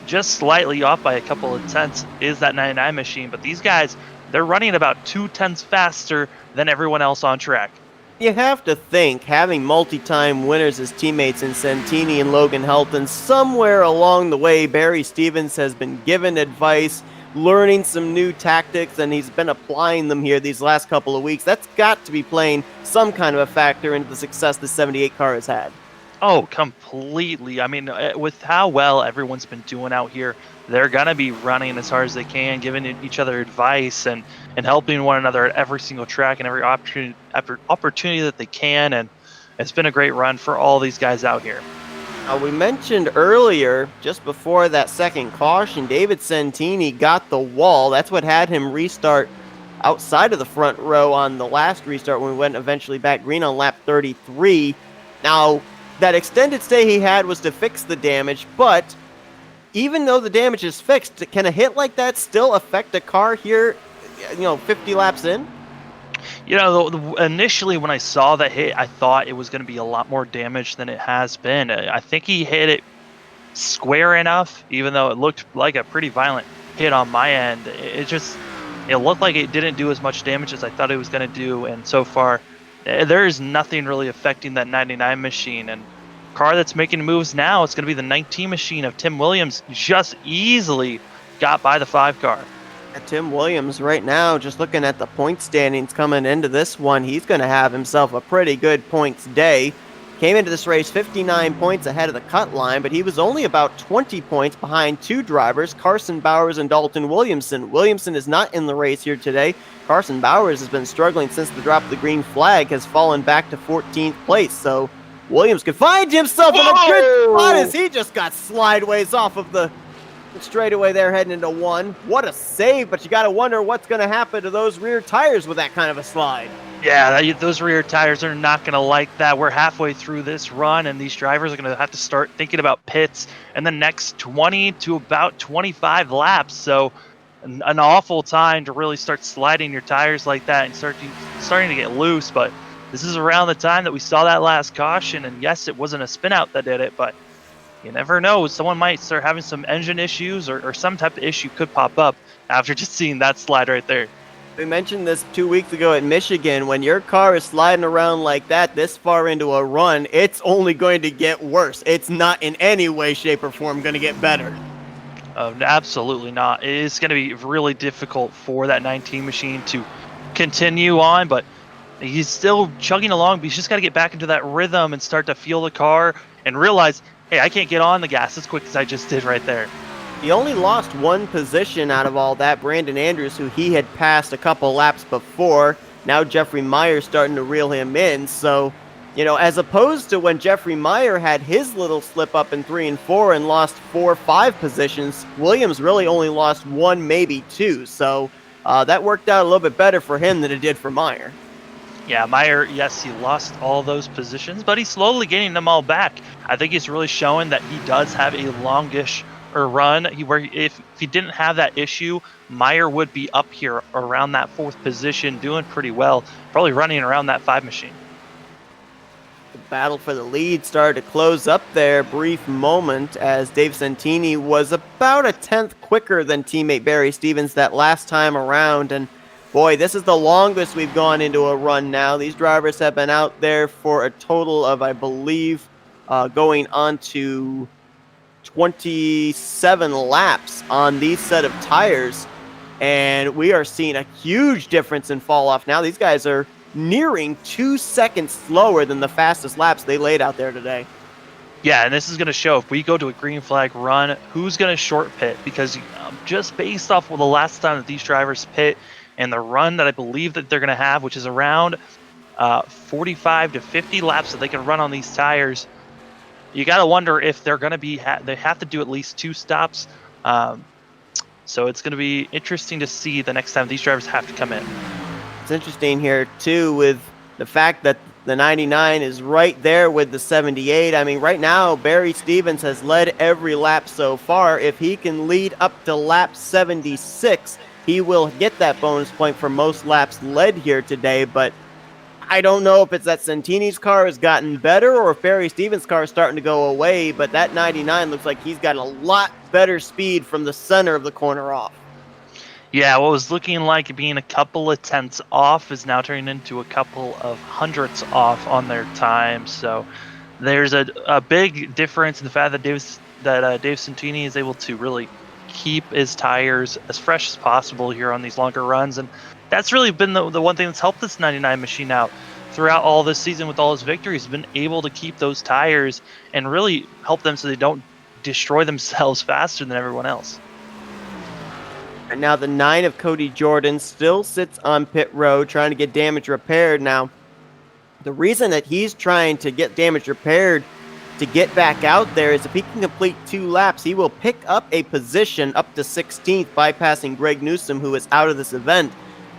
Just slightly off by a couple of tenths is that 99 machine, but these guys, they're running about 2 tenths faster than everyone else on track. You have to think, having multi-time winners as teammates in Santini and Logan Helton, somewhere along the way, Barry Stevens has been given advice, learning some new tactics, and he's been applying them here these last couple of weeks. That's got to be playing some kind of a factor into the success the 78 car has had. Oh, completely. I mean, with how well everyone's been doing out here, they're going to be running as hard as they can, giving each other advice and helping one another at every single track and every opportunity that they can. And it's been a great run for all these guys out here. We mentioned earlier, just before that second caution, David Santini got the wall. That's what had him restart outside of the front row on the last restart when we went eventually back green on lap 33. Now, that extended stay he had was to fix the damage, but even though the damage is fixed, can a hit like that still affect a car here, 50 laps in? You know, initially when I saw that hit, I thought it was going to be a lot more damage than it has been. I think he hit it square enough, even though it looked like a pretty violent hit on my end. It looked like it didn't do as much damage as I thought it was going to do, and so far, there is nothing really affecting that 99 machine. And car that's making moves now, it's going to be the 19 machine of Tim Williams, just easily got by the 5 car. Tim Williams right now, just looking at the point standings coming into this one, he's going to have himself a pretty good points day. Came into this race 59 points ahead of the cut line, but he was only about 20 points behind two drivers, Carson Bowers and Dalton Williamson. Williamson is not in the race here today. Carson Bowers has been struggling since the drop of the green flag, has fallen back to 14th place. So Williams could find himself in a good spot as he just got slideways off of the straightaway there heading into one. What a save, but you got to wonder what's going to happen to those rear tires with that kind of a slide. Yeah, those rear tires are not going to like that. We're halfway through this run, and these drivers are going to have to start thinking about pits in the next 20 to about 25 laps. So an awful time to really start sliding your tires like that and starting to get loose. But this is around the time that we saw that last caution. And yes, it wasn't a spin out that did it, but you never know. Someone might start having some engine issues or some type of issue could pop up after just seeing that slide right there. We mentioned this 2 weeks ago at Michigan. When your car is sliding around like that this far into a run, it's only going to get worse. It's not in any way, shape, or form going to get better. Absolutely not. It is going to be really difficult for that 19 machine to continue on, but he's still chugging along, but he's just got to get back into that rhythm and start to feel the car and realize, hey, I can't get on the gas as quick as I just did right there. He only lost one position out of all that. Brandon Andrews, who he had passed a couple laps before. Now Jeffrey Meyer starting to reel him in. So, as opposed to when Jeffrey Meyer had his little slip up in 3 and 4 and lost 4 or 5 positions, Williams really only lost 1, maybe 2. So that worked out a little bit better for him than it did for Meyer. Yeah, Meyer, yes, he lost all those positions, but he's slowly getting them all back. I think he's really showing that he does have a longish run. If he didn't have that issue, Meyer would be up here around that 4th position, doing pretty well, probably running around that 5 machine. The battle for the lead started to close up there, brief moment, as Dave Santini was about a 10th quicker than teammate Barry Stevens that last time around. And boy, this is the longest we've gone into a run now. These drivers have been out there for a total of, I believe, going on to 27 laps on these set of tires, and we are seeing a huge difference in fall off now. These guys are nearing 2 seconds slower than the fastest laps they laid out there today. Yeah, and this is going to show if we go to a green flag run, who's going to short pit, because just based off of the last time that these drivers pit and the run that I believe that they're going to have, which is around 45 to 50 laps that they can run on these tires, you got to wonder if they're going to be, they have to do at least 2 stops. So it's going to be interesting to see the next time these drivers have to come in. It's interesting here, too, with the fact that the 99 is right there with the 78. I mean, right now, Barry Stevens has led every lap so far. If he can lead up to lap 76, he will get that bonus point for most laps led here today, but I don't know if it's that Santini's car has gotten better or if Barry Stevens' car is starting to go away, but that 99 looks like he's got a lot better speed from the center of the corner off. Yeah, what was looking like being a couple of tenths off is now turning into a couple of hundredths off on their time. So there's a big difference in the fact that Dave Santini is able to really keep his tires as fresh as possible here on these longer runs, and that's really been the one thing that's helped this 99 machine out throughout all this season with all his victories. Been able to keep those tires and really help them so they don't destroy themselves faster than everyone else. And now the 9 of Cody Jordan still sits on pit road trying to get damage repaired. Now, the reason that he's trying to get damage repaired to get back out there is if he can complete 2 laps, he will pick up a position up to 16th, bypassing Greg Newsom, who is out of this event.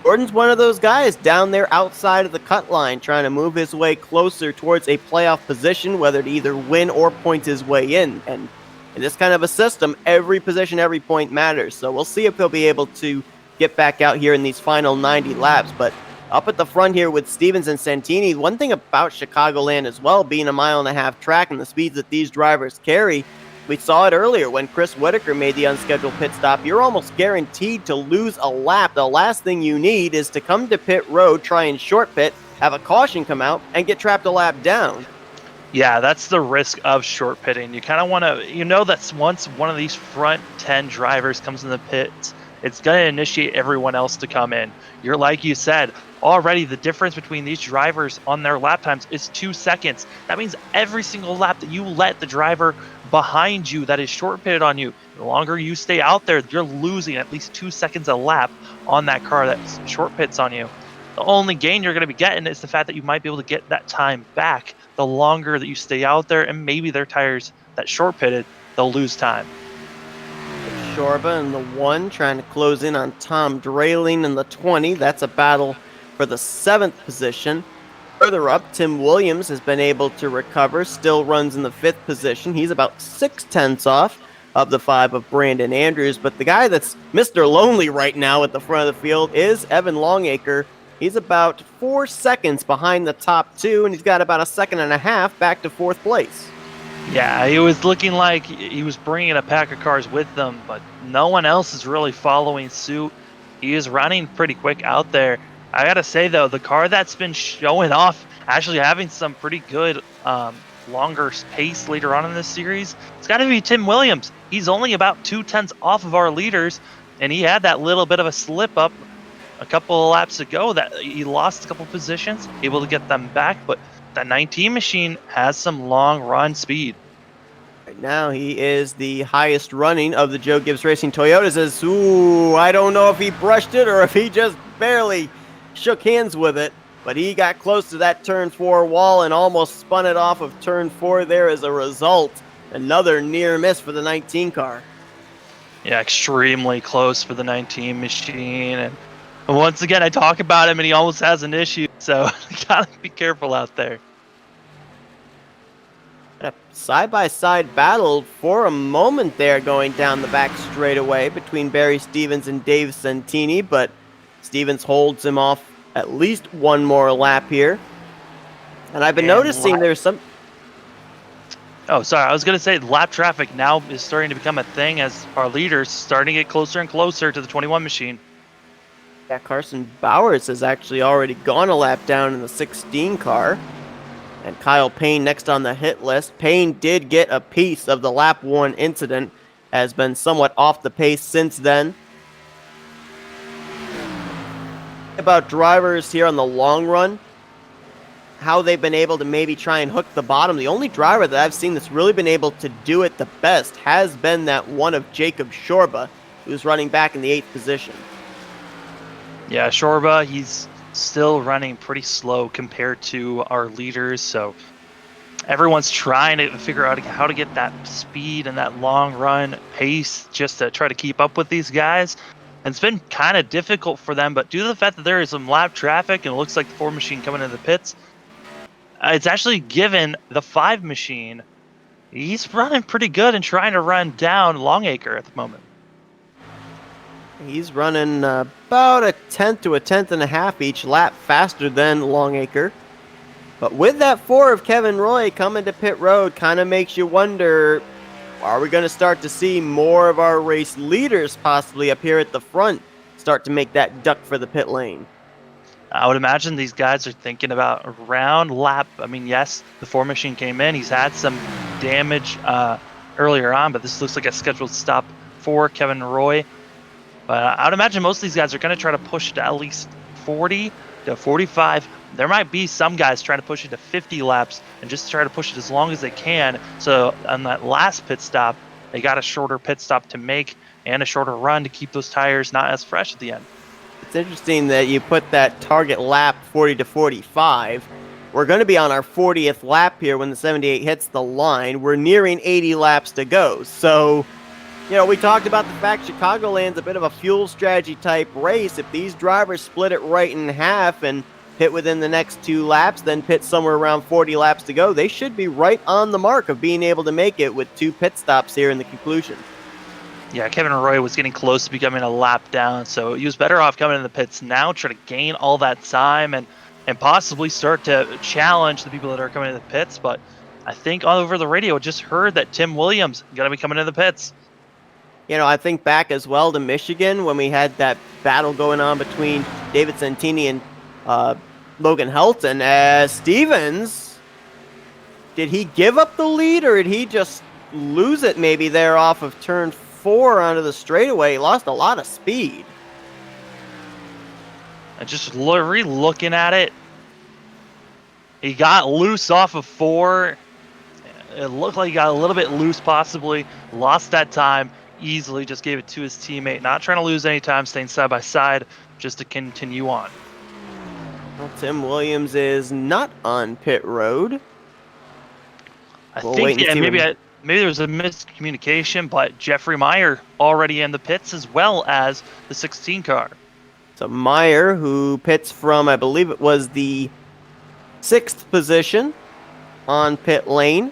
Jordan's one of those guys down there outside of the cut line trying to move his way closer towards a playoff position, whether to either win or point his way in. And in this kind of a system, every position, every point matters. So we'll see if he'll be able to get back out here in these final 90 laps. But up at the front here with Stevens and Santini, one thing about Chicagoland as well, being a 1.5 mile track and the speeds that these drivers carry, we saw it earlier when Chris Whitaker made the unscheduled pit stop. You're almost guaranteed to lose a lap. The last thing you need is to come to pit road, try and short pit, have a caution come out, and get trapped a lap down. Yeah, that's the risk of short pitting. You kind of want to, that's once one of these front 10 drivers comes in the pits it's going to initiate everyone else to come in. You're like you said, already the difference between these drivers on their lap times is 2 seconds. That means every single lap that you let the driver behind you that is short pitted on you, the longer you stay out there, you're losing at least 2 seconds a lap on that car that short pits on you. The only gain you're going to be getting is the fact that you might be able to get that time back the longer that you stay out there, and maybe their tires that short pitted, they'll lose time. Shorba in the 1 trying to close in on Tom Draling in the 20. That's a battle for the 7th position. Further up, Tim Williams has been able to recover, still runs in the 5th position. He's about 6/10 off of the 5 of Brandon Andrews, but the guy that's Mr. Lonely right now at the front of the field is Evan Longacre. He's about 4 seconds behind the top 2, and he's got about a second and a half back to 4th place. Yeah, he was looking like he was bringing a pack of cars with them, but no one else is really following suit. He is running pretty quick out there. I gotta say though, the car that's been showing off, actually having some pretty good longer pace later on in this series, it's got to be Tim Williams. He's only about 2/10 off of our leaders, and he had that little bit of a slip up a couple of laps ago that he lost a couple positions, able to get them back, but that 19 machine has some long run speed. Right now, he is the highest running of the Joe Gibbs Racing Toyotas. As, ooh, I don't know if he brushed it or if he just barely shook hands with it, but he got close to that turn 4 wall and almost spun it off of turn 4 there as a result. Another near miss for the 19 car. Yeah, extremely close for the 19 machine. And once again, I talk about him and he almost has an issue, so you gotta be careful out there. A side-by-side battle for a moment there going down the back straightaway between Barry Stevens and Dave Santini, but Stevens holds him off at least one more lap here. And I've been noticing there's some... Oh, sorry. I was going to say lap traffic now is starting to become a thing as our leaders starting to get closer and closer to the 21 machine. Yeah, Carson Bowers has actually already gone a lap down in the 16 car. And Kyle Payne next on the hit list. Payne did get a piece of the lap 1 incident, has been somewhat off the pace since then. About drivers here on the long run, how they've been able to maybe try and hook the bottom. The only driver that I've seen that's really been able to do it the best has been that one of Jacob Shorba, who's running back in the 8th position. Yeah, Shorba, he's still running pretty slow compared to our leaders, so everyone's trying to figure out how to get that speed and that long run pace just to try to keep up with these guys. And it's been kind of difficult for them, but due to the fact that there is some lap traffic and it looks like the 4 machine coming into the pits, it's actually given the 5 machine, he's running pretty good and trying to run down Longacre at the moment. He's running about a 1/10 to a 1/10 and a half each lap faster than Longacre. But with that 4 of Kevin Roy coming to pit road, kind of makes you wonder, are we going to start to see more of our race leaders possibly up here at the front start to make that duck for the pit lane? I would imagine these guys are thinking about around lap. I mean, yes, the 4 machine came in. He's had some damage earlier on, but this looks like a scheduled stop for Kevin Roy. But I would imagine most of these guys are going to try to push to at least 40 to 45. There might be some guys trying to push it to 50 laps and just try to push it as long as they can. So on that last pit stop, they got a shorter pit stop to make and a shorter run to keep those tires not as fresh at the end. It's interesting that you put that target lap 40 to 45. We're going to be on our 40th lap here when the 78 hits the line. We're nearing 80 laps to go. So, you know, we talked about the fact Chicagoland's a bit of a fuel strategy type race. If these drivers split it right in half and pit within the next 2 laps, then pit somewhere around 40 laps to go, they should be right on the mark of being able to make it with 2 pit stops here in the conclusion. Yeah, Kevin Roy was getting close to becoming a lap down, so he was better off coming in the pits now, try to gain all that time and possibly start to challenge the people that are coming in the pits. But I think all over the radio, just heard that Tim Williams is going to be coming in the pits. You know, I think back as well to Michigan when we had that battle going on between David Santini and Logan Helton. As Stevens, did he give up the lead or did he just lose it maybe there off of turn 4 onto the straightaway. He lost a lot of speed. And just re-looking at it, he got loose off of 4. It looked like he got a little bit loose, possibly. Lost that time easily, just gave it to his teammate. Not trying to lose any time, staying side by side, just to continue on. Well, Tim Williams is not on pit road. We'll think maybe there was a miscommunication, but Jeffrey Meyer already in the pits as well as the 16 car. So Meyer, who pits from, I believe it was the 6th position on pit lane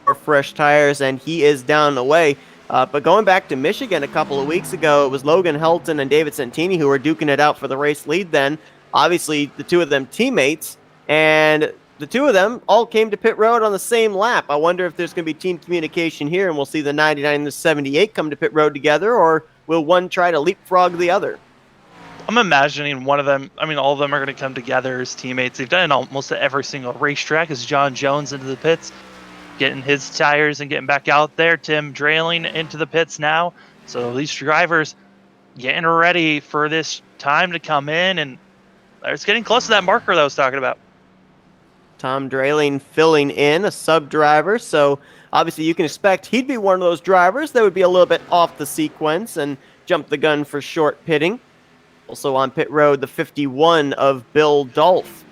for fresh tires, and he is down the way. But going back to Michigan a couple of weeks ago, it was Logan Helton and David Santini who were duking it out for the race lead then. Obviously, the two of them teammates, and the two of them all came to pit road on the same lap. I wonder if there's going to be team communication here, and we'll see the 99 and the 78 come to pit road together, or will one try to leapfrog the other? I'm imagining one of them, all of them are going to come together as teammates. They've done it almost at every single racetrack as John Jones into the pits, getting his tires and getting back out there. Tim Drayling into the pits now. So these drivers getting ready for this time to come in, and it's getting close to that marker that I was talking about. Tom Drayling filling in, a sub-driver, so obviously you can expect he'd be one of those drivers that would be a little bit off the sequence and jump the gun for short pitting. Also on pit road, the 51 of Bill Dolph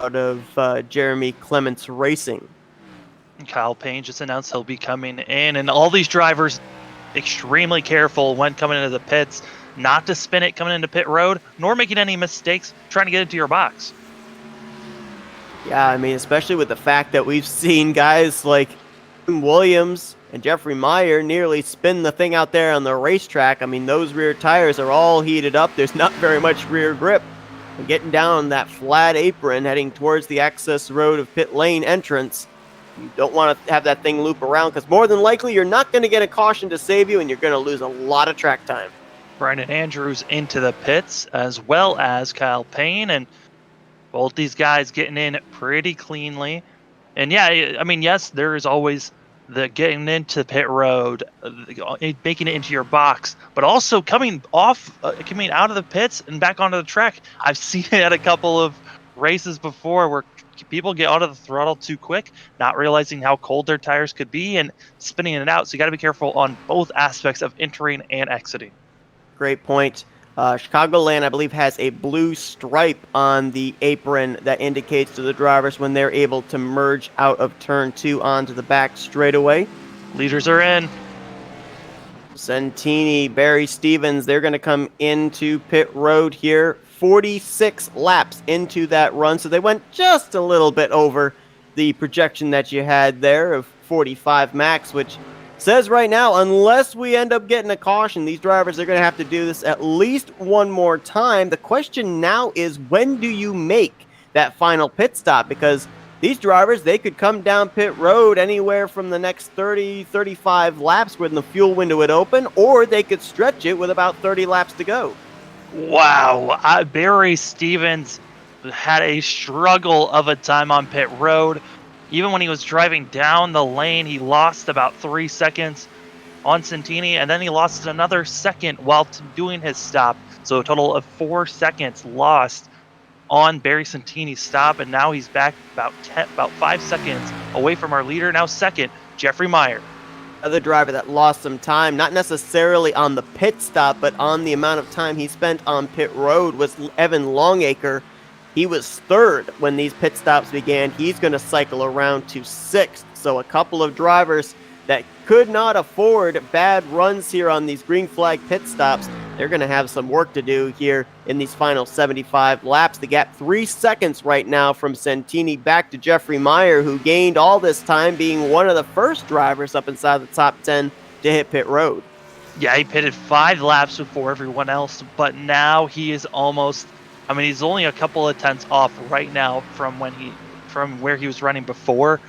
out of Jeremy Clements Racing. Kyle Payne just announced he'll be coming in, and all these drivers extremely careful when coming into the pits, not to spin it coming into pit road, nor making any mistakes trying to get into your box. Yeah, especially with the fact that we've seen guys like Tim Williams and Jeffrey Meyer nearly spin the thing out there on the racetrack. Those rear tires are all heated up. There's not very much rear grip. And getting down that flat apron, heading towards the access road of pit lane entrance, you don't want to have that thing loop around, because more than likely you're not going to get a caution to save you, and you're going to lose a lot of track time. Brandon Andrews into the pits, as well as Kyle Payne, and both these guys getting in pretty cleanly. And yeah, yes, there is always the getting into pit road, making it into your box, but also coming out of the pits and back onto the track. I've seen it at a couple of races before where people get onto the throttle too quick, not realizing how cold their tires could be and spinning it out. So you got to be careful on both aspects of entering and exiting. Great point. Chicagoland, I believe, has a blue stripe on the apron that indicates to the drivers when they're able to merge out of turn 2 onto the back straightaway. Leaders are in. Santini, Barry Stevens, they're going to come into pit road here. 46 laps into that run, so they went just a little bit over the projection that you had there of 45 max, which says right now, unless we end up getting a caution, these drivers are going to have to do this at least one more time. The question now is, when do you make that final pit stop? Because these drivers, they could come down pit road anywhere from the next 30, 35 laps when the fuel window would open, or they could stretch it with about 30 laps to go. Wow, Barry Stevens had a struggle of a time on pit road. Even when he was driving down the lane, he lost about 3 seconds on Santini, and then he lost another second while doing his stop. So a total of 4 seconds lost on Barry Santini's stop, and now he's back about 5 seconds away from our leader. Now second, Jeffrey Meyer. Another driver that lost some time, not necessarily on the pit stop, but on the amount of time he spent on pit road, was Evan Longacre. He was third when these pit stops began. He's going to cycle around to 6th. So a couple of drivers that could not afford bad runs here on these green flag pit stops, they're going to have some work to do here in these final 75 laps. The gap 3 seconds right now from Santini back to Jeffrey Meyer, who gained all this time, being one of the first drivers up inside the top 10 to hit pit road. Yeah, he pitted 5 laps before everyone else, but now he is almost... he's only a couple of tenths off right now from where he was running before.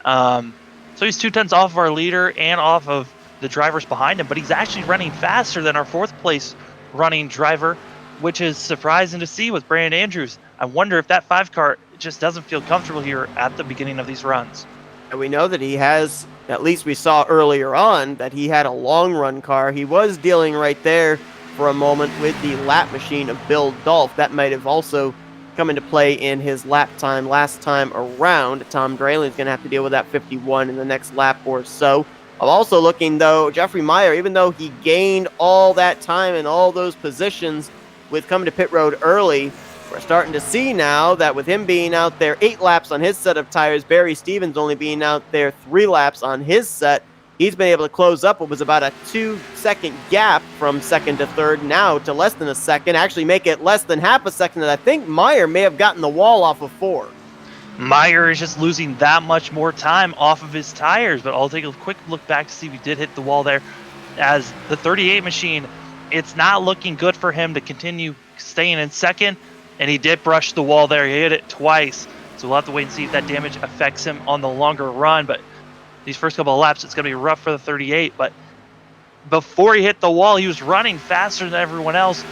So he's 2 tenths off of our leader and off of the drivers behind him, but he's actually running faster than our 4th place running driver, which is surprising to see with Brandon Andrews. I wonder if that 5 car just doesn't feel comfortable here at the beginning of these runs. And we know that he has at least we saw earlier on that he had a long run car. He was dealing right there for a moment with the lap machine of Bill Dolph. That might have also come into play in his lap time last time around. Tom Drayling's going to have to deal with that 51 in the next lap or so. I'm also looking, though, Jeffrey Meyer, even though he gained all that time and all those positions with coming to pit road early, we're starting to see now that with him being out there 8 laps on his set of tires, Barry Stevens only being out there 3 laps on his set, he's been able to close up what was about a 2-second gap from second to third now to less than a second, actually make it less than half a second, and I think Meyer may have gotten the wall off of 4. Meyer is just losing that much more time off of his tires, but I'll take a quick look back to see if he did hit the wall there. As the 38 machine, it's not looking good for him to continue staying in second, and he did brush the wall there. He hit it twice, so we'll have to wait and see if that damage affects him on the longer run, but these first couple of laps, it's going to be rough for the 38, but before he hit the wall, he was running faster than everyone else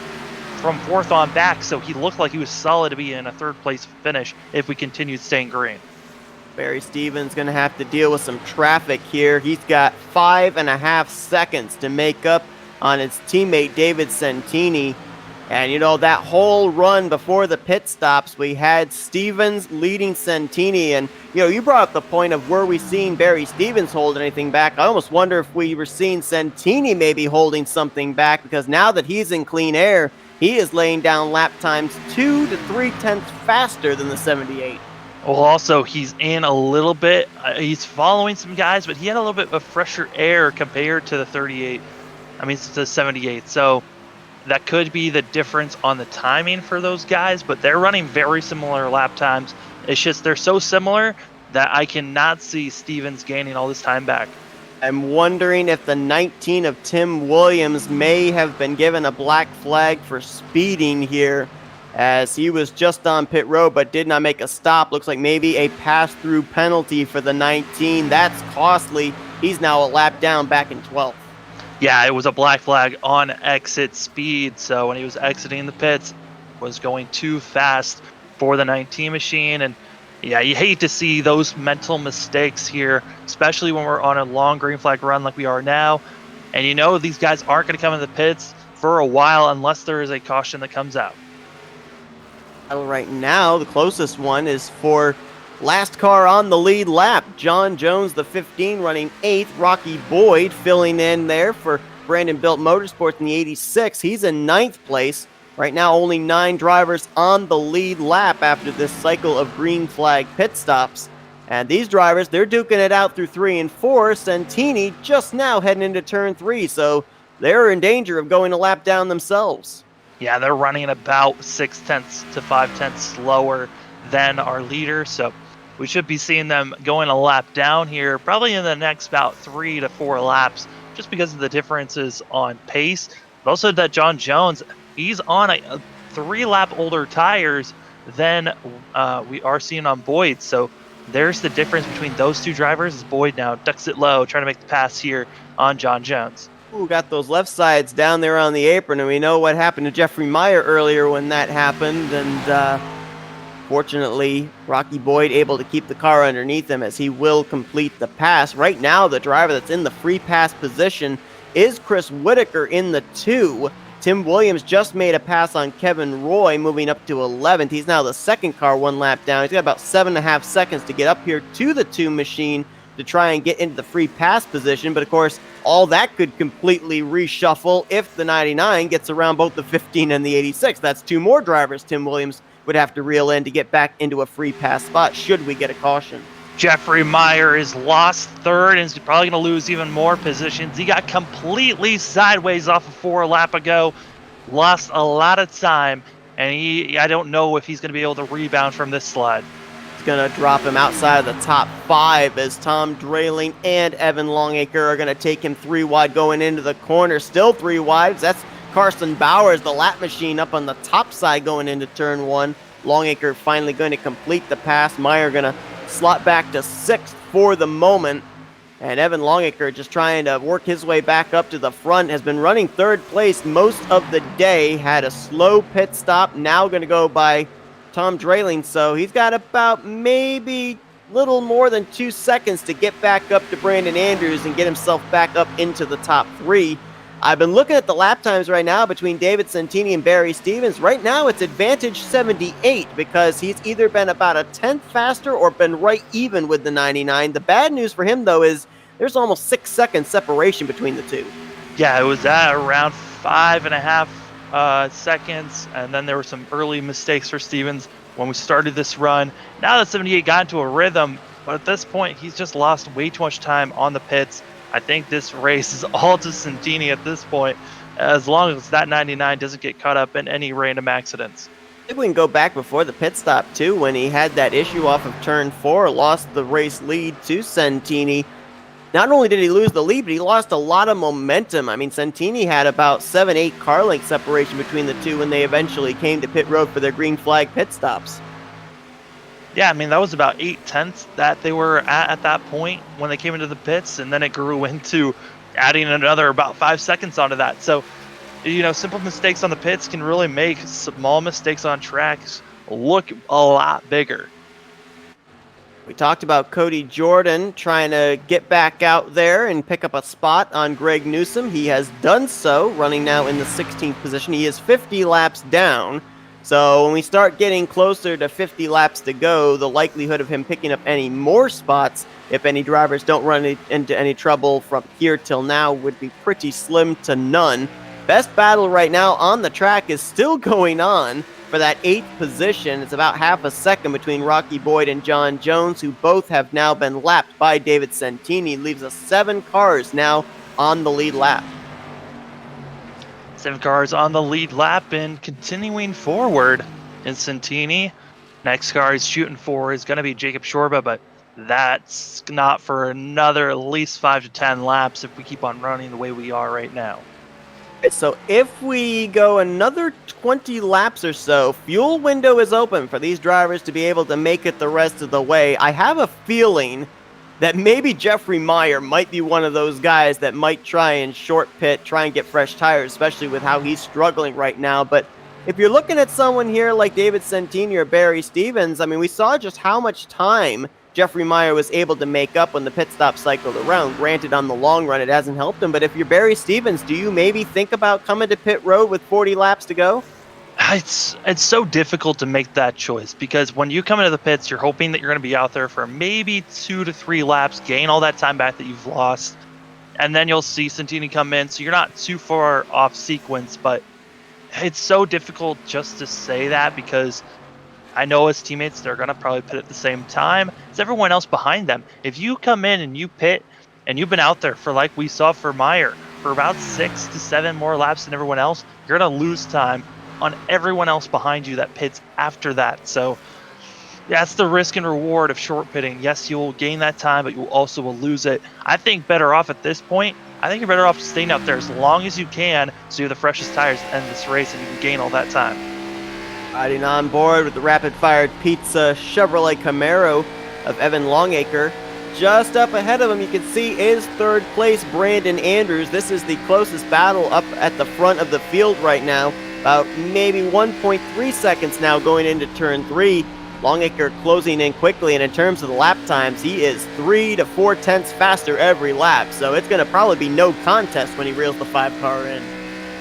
from 4th on back, so he looked like he was solid to be in a 3rd place finish if we continued staying green. Barry Stevens going to have to deal with some traffic here. He's got 5.5 seconds to make up on his teammate David Santini. And, you know, that whole run before the pit stops, we had Stevens leading Santini. And, you know, you brought up the point of were we seeing Barry Stevens hold anything back? I almost wonder if we were seeing Santini maybe holding something back, because now that he's in clean air, he is laying down lap times 2 to 3 tenths faster than the 78. Well, also, he's in a little bit, he's following some guys, but he had a little bit of fresher air compared to the 38. I mean, it's the 78. So that could be the difference on the timing for those guys, but they're running very similar lap times. It's just they're so similar that I cannot see Stevens gaining all this time back. I'm wondering if the 19 of Tim Williams may have been given a black flag for speeding here, as he was just on pit road but did not make a stop. Looks like maybe a pass-through penalty for the 19. That's costly. He's now a lap down back in 12th. Yeah, it was a black flag on exit speed. So when he was exiting the pits, was going too fast for the 19 machine. And yeah, you hate to see those mental mistakes here, especially when we're on a long green flag run like we are now. And you know these guys aren't going to come in the pits for a while unless there is a caution that comes out. Right now, the closest one is for last car on the lead lap. John Jones, the 15, running 8th. Rocky Boyd filling in there for Brandon Built Motorsports in the 86. He's in 9th place. Right now, only 9 drivers on the lead lap after this cycle of green flag pit stops. And these drivers, they're duking it out through 3 and 4. Santini just now heading into turn 3, so they're in danger of going a lap down themselves. Yeah, they're running about 6 tenths to 5 tenths slower than our leader, so we should be seeing them going a lap down here probably in the next about 3 to 4 laps, just because of the differences on pace. But also that John Jones, he's on a 3 lap older tires than we are seeing on Boyd, so there's the difference between those two drivers. As Boyd now ducks it low, trying to make the pass here on John Jones. Ooh, got those left sides down there on the apron, and we know what happened to Jeffrey Meyer earlier when that happened, and fortunately, Rocky Boyd able to keep the car underneath him as he will complete the pass. Right now, the driver that's in the free pass position is Chris Whitaker in the 2. Tim Williams just made a pass on Kevin Roy, moving up to 11th. He's now the second car 1 lap down. He's got about 7.5 seconds to get up here to the 2 machine to try and get into the free pass position. But of course, all that could completely reshuffle if the 99 gets around both the 15 and the 86. That's 2 more drivers Tim Williams would have to reel in to get back into a free pass spot should we get a caution. Jeffrey Meyer is lost 3rd and is probably going to lose even more positions. He got completely sideways off of 4 lap ago, lost a lot of time, and I don't know if he's going to be able to rebound from this slide. It's going to drop him outside of the top 5 as Tom Drayling and Evan Longacre are going to take him 3 wide going into the corner. Still 3 wide. That's Carson Bowers, the lap machine, up on the top side going into turn 1. Longacre finally going to complete the pass. Meyer going to slot back to 6th for the moment. And Evan Longacre just trying to work his way back up to the front. Has been running 3rd place most of the day. Had a slow pit stop. Now going to go by Tom Drayling. So he's got about maybe little more than 2 seconds to get back up to Brandon Andrews and get himself back up into the top 3. I've been looking at the lap times right now between David Santini and Barry Stevens. Right now, it's advantage 78 because he's either been about a tenth faster or been right even with the 99. The bad news for him, though, is there's almost 6 seconds separation between the two. Yeah, it was at around 5.5 seconds, and then there were some early mistakes for Stevens when we started this run. Now that 78 got into a rhythm, but at this point, he's just lost way too much time on the pits. I think this race is all to Santini at this point, as long as that 99 doesn't get caught up in any random accidents. I think we can go back before the pit stop, too, when he had that issue off of turn 4, lost the race lead to Santini. Not only did he lose the lead, but he lost a lot of momentum. I mean, Santini had about 7-8 car length separation between the two when they eventually came to pit road for their green flag pit stops. Yeah, I mean, that was about 8/10 that they were at that point when they came into the pits, and then it grew into adding another about 5 seconds onto that. So, simple mistakes on the pits can really make small mistakes on tracks look a lot bigger. We talked about Cody Jordan trying to get back out there and pick up a spot on Greg Newsom. He has done so, running now in the 16th position. He is 50 laps down. So when we start getting closer to 50 laps to go, the likelihood of him picking up any more spots, if any drivers don't run into any trouble from here till now, would be pretty slim to none. Best battle right now on the track is still going on for that 8th position. It's about half a second between Rocky Boyd and John Jones, who both have now been lapped by David Santini. Leaves us 7 cars now on the lead lap. 7 cars on the lead lap and continuing forward in Santini. Next car he's shooting for is going to be Jacob Shorba, but that's not for another at least 5 to 10 laps if we keep on running the way we are right now. So if we go another 20 laps or so, fuel window is open for these drivers to be able to make it the rest of the way. I have a feeling that maybe Jeffrey Meyer might be one of those guys that might try and short pit, try and get fresh tires, especially with how he's struggling right now. But if you're looking at someone here like David Santini or Barry Stevens, I mean, we saw just how much time Jeffrey Meyer was able to make up when the pit stop cycled around. Granted, on the long run, it hasn't helped him. But if you're Barry Stevens, do you maybe think about coming to pit road with 40 laps to go? It's so difficult to make that choice because when you come into the pits, you're hoping that you're going to be out there for maybe 2 to 3 laps, gain all that time back that you've lost, and then you'll see Santini come in, so you're not too far off sequence. But it's so difficult just to say that because I know his teammates, they're going to probably pit at the same time as everyone else behind them. If you come in and you pit and you've been out there for, like we saw for Meyer, for about 6 to 7 more laps than everyone else, you're going to lose time on everyone else behind you that pits after that. So that's the risk and reward of short pitting. Yes, you'll gain that time, but you also will lose it. I think better off at this point. I think you're better off staying out there as long as you can so you have the freshest tires to end this race and you can gain all that time. Riding on board with the rapid-fired pizza Chevrolet Camaro of Evan Longacre. Just up ahead of him, you can see, is 3rd place Brandon Andrews. This is the closest battle up at the front of the field right now. About maybe 1.3 seconds now going into turn 3. Longacre closing in quickly, and in terms of the lap times, he is 3 to 4 tenths faster every lap. So it's going to probably be no contest when he reels the 5 car in.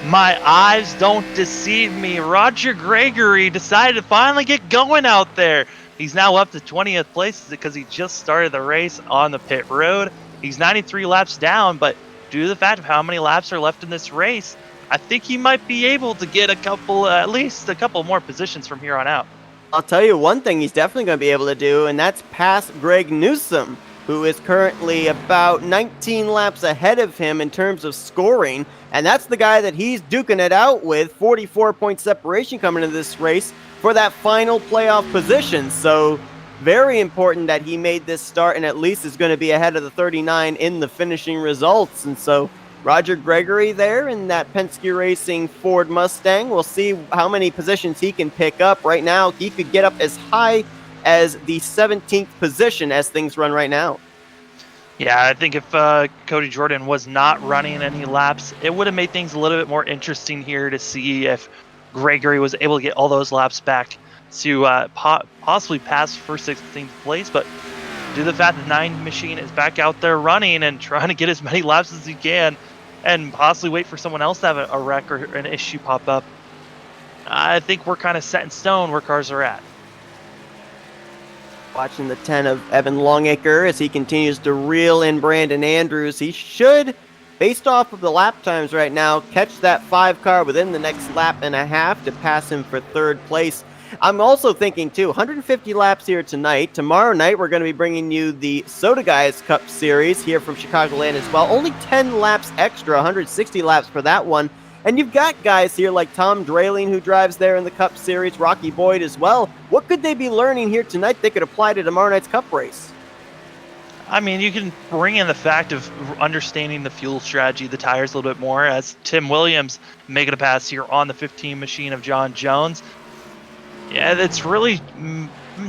My eyes don't deceive me. Roger Gregory decided to finally get going out there. He's now up to 20th place because he just started the race on the pit road. He's 93 laps down, but due to the fact of how many laps are left in this race, I think he might be able to get at least a couple more positions from here on out. I'll tell you one thing he's definitely going to be able to do, and that's pass Greg Newsom, who is currently about 19 laps ahead of him in terms of scoring. And that's the guy that he's duking it out with, 44-point separation coming into this race for that final playoff position. So very important that he made this start and at least is going to be ahead of the 39 in the finishing results. And so Roger Gregory there in that Penske Racing Ford Mustang. We'll see how many positions he can pick up. Right now, he could get up as high as the 17th position as things run right now. Yeah, I think if Cody Jordan was not running any laps, it would have made things a little bit more interesting here to see if Gregory was able to get all those laps back to possibly pass for 16th place. But due to the fact that 9 machine is back out there running and trying to get as many laps as he can and possibly wait for someone else to have a wreck or an issue pop up, I think we're kind of set in stone where cars are at. Watching the 10 of Evan Longacre as he continues to reel in Brandon Andrews. He should, based off of the lap times right now, catch that 5 car within the next lap and a half to pass him for 3rd place. I'm also thinking, too, 150 laps here tonight. Tomorrow night, we're going to be bringing you the Soda Guys Cup Series here from Chicagoland as well. Only 10 laps extra, 160 laps for that one. And you've got guys here like Tom Draling, who drives there in the Cup Series, Rocky Boyd as well. What could they be learning here tonight they could apply to tomorrow night's Cup race? I mean, you can bring in the fact of understanding the fuel strategy, the tires a little bit more, as Tim Williams making a pass here on the 15 machine of John Jones. Yeah, it's really,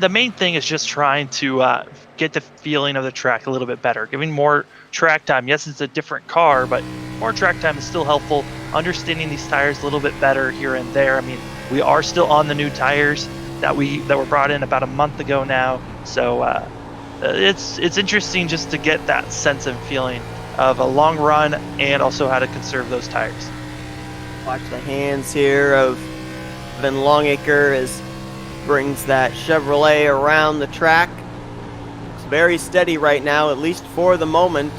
the main thing is just trying to get the feeling of the track a little bit better, giving more track time. Yes, it's a different car, but more track time is still helpful. Understanding these tires a little bit better here and there. I mean, we are still on the new tires that were brought in about a month ago now, so it's interesting just to get that sense and feeling of a long run and also how to conserve those tires. Watch the hands here of Evan Longacre as brings that Chevrolet around the track. Looks very steady right now, at least for the moment.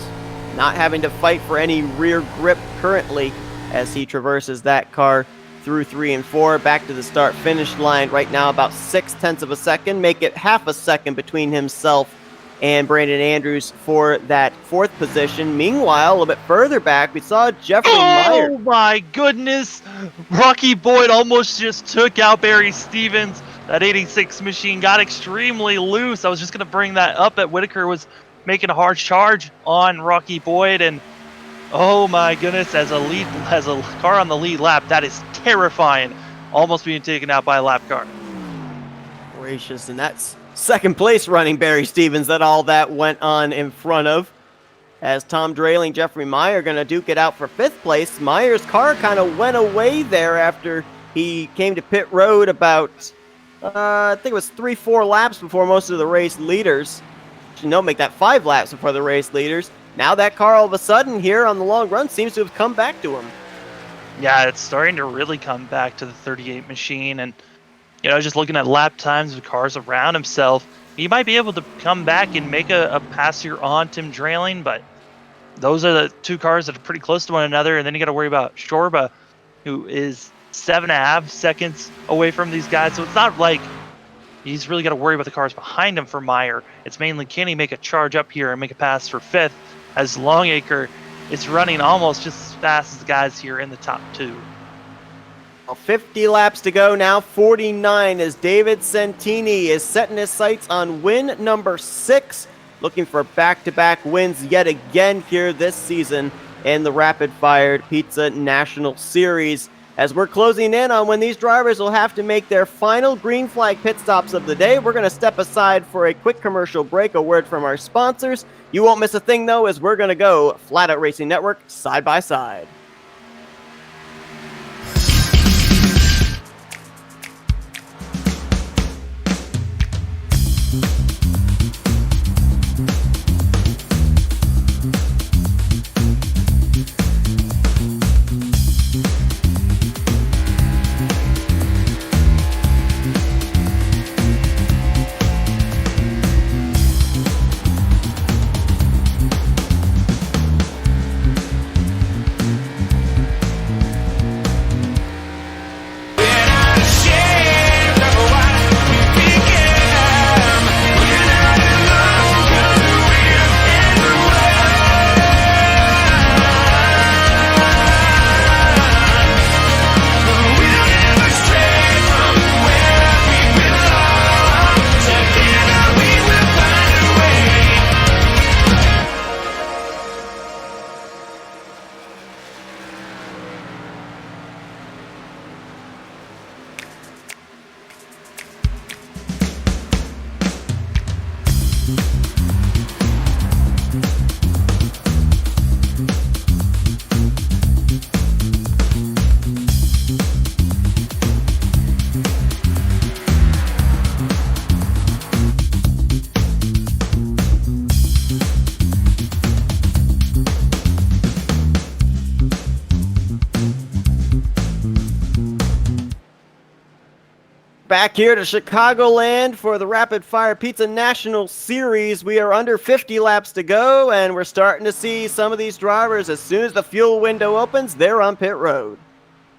Not having to fight for any rear grip currently as he traverses that car through 3 and 4. Back to the start-finish line right now, about 0.6 of a second. Make it half a second between himself and Brandon Andrews for that 4th position. Meanwhile, a little bit further back, we saw Jeffrey Meyer. Oh my goodness! Rocky Boyd almost just took out Barry Stevens. That 86 machine got extremely loose. I was just going to bring that up, that Whitaker was making a hard charge on Rocky Boyd, and oh my goodness, as a car on the lead lap, that is terrifying. Almost being taken out by a lap car. Gracious, and that's 2nd place running Barry Stevens that all that went on in front of. As Tom Draling, Jeffrey Meyer going to duke it out for 5th place. Meyer's car kind of went away there after he came to pit road about, I think it was 3-4 laps before most of the race leaders. Make that 5 laps before the race leaders. Now that car all of a sudden here on the long run seems to have come back to him. Yeah, it's starting to really come back to the 38 machine, and just looking at lap times of cars around himself, he might be able to come back and make a pass here on Tim Draling, but those are the 2 cars that are pretty close to one another, and then you got to worry about Shorba, who is 7.5 seconds away from these guys, so it's not like he's really got to worry about the cars behind him for Meyer. It's mainly, can he make a charge up here and make a pass for 5th, as Longacre is running almost just as fast as the guys here in the top 2. 50 laps to go now, 49, as David Santini is setting his sights on win number 6, looking for back-to-back wins yet again here this season in the Rapid Fire Pizza National Series. As we're closing in on when these drivers will have to make their final green flag pit stops of the day, we're going to step aside for a quick commercial break, a word from our sponsors. You won't miss a thing, though, as we're going to go Flatout Racing Network side by side. Back here to Chicagoland for the Rapid Fire Pizza National Series. We are under 50 laps to go, and we're starting to see some of these drivers. As soon as the fuel window opens, they're on pit road.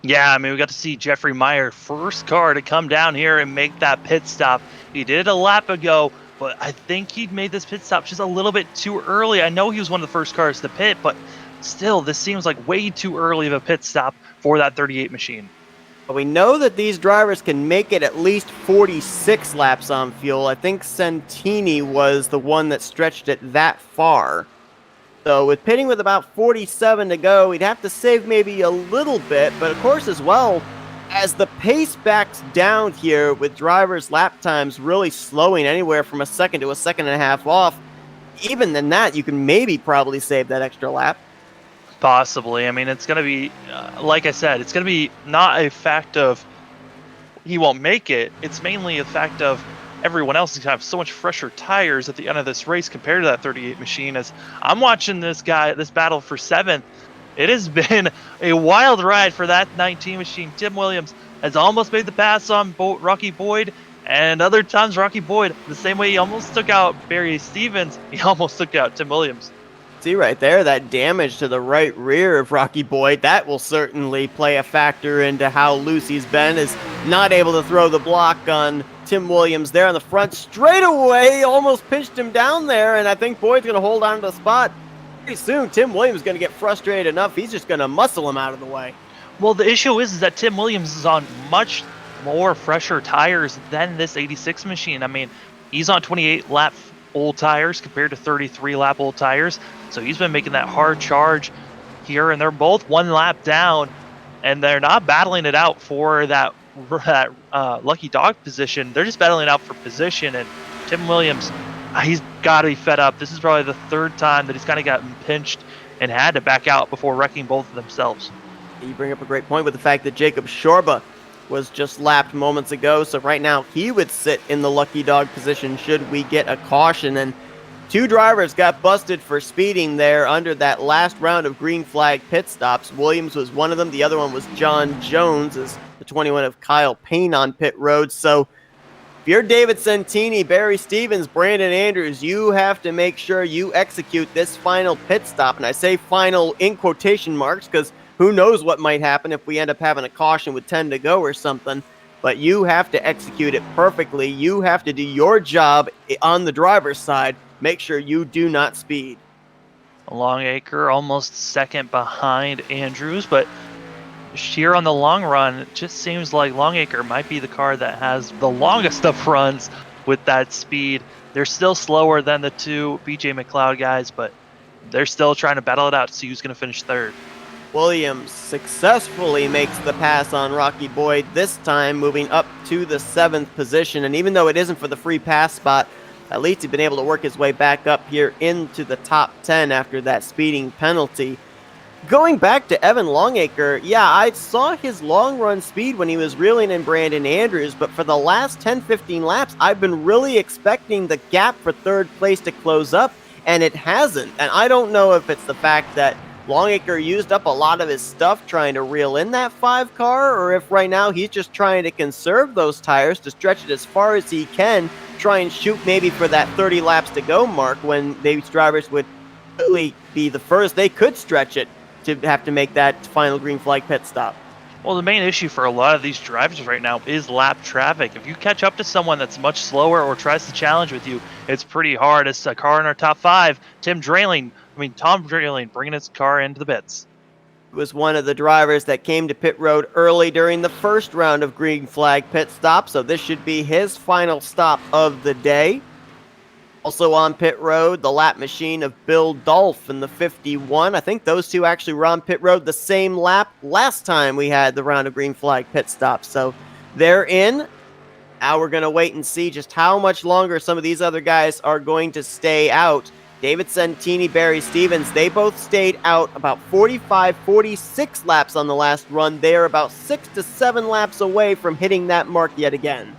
Yeah, I mean, we got to see Jeffrey Meyer, first car to come down here and make that pit stop. He did it a lap ago, but I think he'd made this pit stop just a little bit too early. I know he was one of the first cars to pit, but still, this seems like way too early of a pit stop for that 38 machine. But we know that these drivers can make it at least 46 laps on fuel. I think Santini was the one that stretched it that far. So with pitting with about 47 to go, we'd have to save maybe a little bit. But of course, as well, as the pace backs down here with drivers' lap times really slowing anywhere from a second to a second and a half off, even than that, you can maybe probably save that extra lap. Possibly. I mean, it's going to be, like I said, it's going to be not a fact of he won't make it. It's mainly a fact of everyone else is going to have so much fresher tires at the end of this race compared to that 38 machine. As I'm watching this battle for 7th, it has been a wild ride for that 19 machine. Tim Williams has almost made the pass on Rocky Boyd, and other times Rocky Boyd, the same way he almost took out Barry Stevens, he almost took out Tim Williams. See right there, that damage to the right rear of Rocky Boyd, that will certainly play a factor into how loose he's been, is not able to throw the block on Tim Williams there on the front straight away, almost pinched him down there, and I think Boyd's going to hold on to the spot. Pretty soon, Tim Williams is going to get frustrated enough, he's just going to muscle him out of the way. Well, the issue is that Tim Williams is on much more fresher tires than this 86 machine. I mean, he's on 28 lap old tires compared to 33 lap old tires. So he's been making that hard charge here, and they're both one lap down, and they're not battling it out for that lucky dog position. They're just battling it out for position, and Tim Williams, he's got to be fed up. This is probably the third time that he's kind of gotten pinched and had to back out before wrecking both of themselves. You bring up a great point with the fact that Jacob Shorba was just lapped moments ago, so right now he would sit in the lucky dog position should we get a caution, and two drivers got busted for speeding there under that last round of green flag pit stops. Williams was one of them. The other one was John Jones, as the 21 of Kyle Payne on pit road. So if you're David Santini, Barry Stevens, Brandon Andrews, you have to make sure you execute this final pit stop. And I say final in quotation marks because who knows what might happen if we end up having a caution with 10 to go or something. But you have to execute it perfectly. You have to do your job on the driver's side. Make sure you do not speed. Longacre almost second behind Andrews, but here on the long run, it just seems like Longacre might be the car that has the longest of runs with that speed. They're still slower than the two BJ McLeod guys, but they're still trying to battle it out to see who's going to finish third. Williams successfully makes the pass on Rocky Boyd, this time moving up to the 7th position. And even though it isn't for the free pass spot, at least he's been able to work his way back up here into the top 10 after that speeding penalty. Going back to Evan Longacre, yeah, I saw his long run speed when he was reeling in Brandon Andrews, but for the last 10-15 laps, I've been really expecting the gap for third place to close up, and it hasn't. And I don't know if it's the fact that Longacre used up a lot of his stuff trying to reel in that 5 car, or if right now he's just trying to conserve those tires to stretch it as far as he can, try and shoot maybe for that 30 laps to go mark when these drivers would really be the first they could stretch it to have to make that final green flag pit stop. Well, the main issue for a lot of these drivers right now is lap traffic. If you catch up to someone that's much slower or tries to challenge with you, it's pretty hard. It's a car in our top 5, Tom Drayling, bringing his car into the pits. He was one of the drivers that came to pit road early during the first round of green flag pit stop, so this should be his final stop of the day. Also on pit road, the lap machine of Bill Dolph in the 51. I think those two actually were on pit road the same lap last time we had the round of green flag pit stops. So they're in. Now we're going to wait and see just how much longer some of these other guys are going to stay out. David Santini, Barry Stevens, they both stayed out about 45, 46 laps on the last run. They are about 6 to 7 laps away from hitting that mark yet again.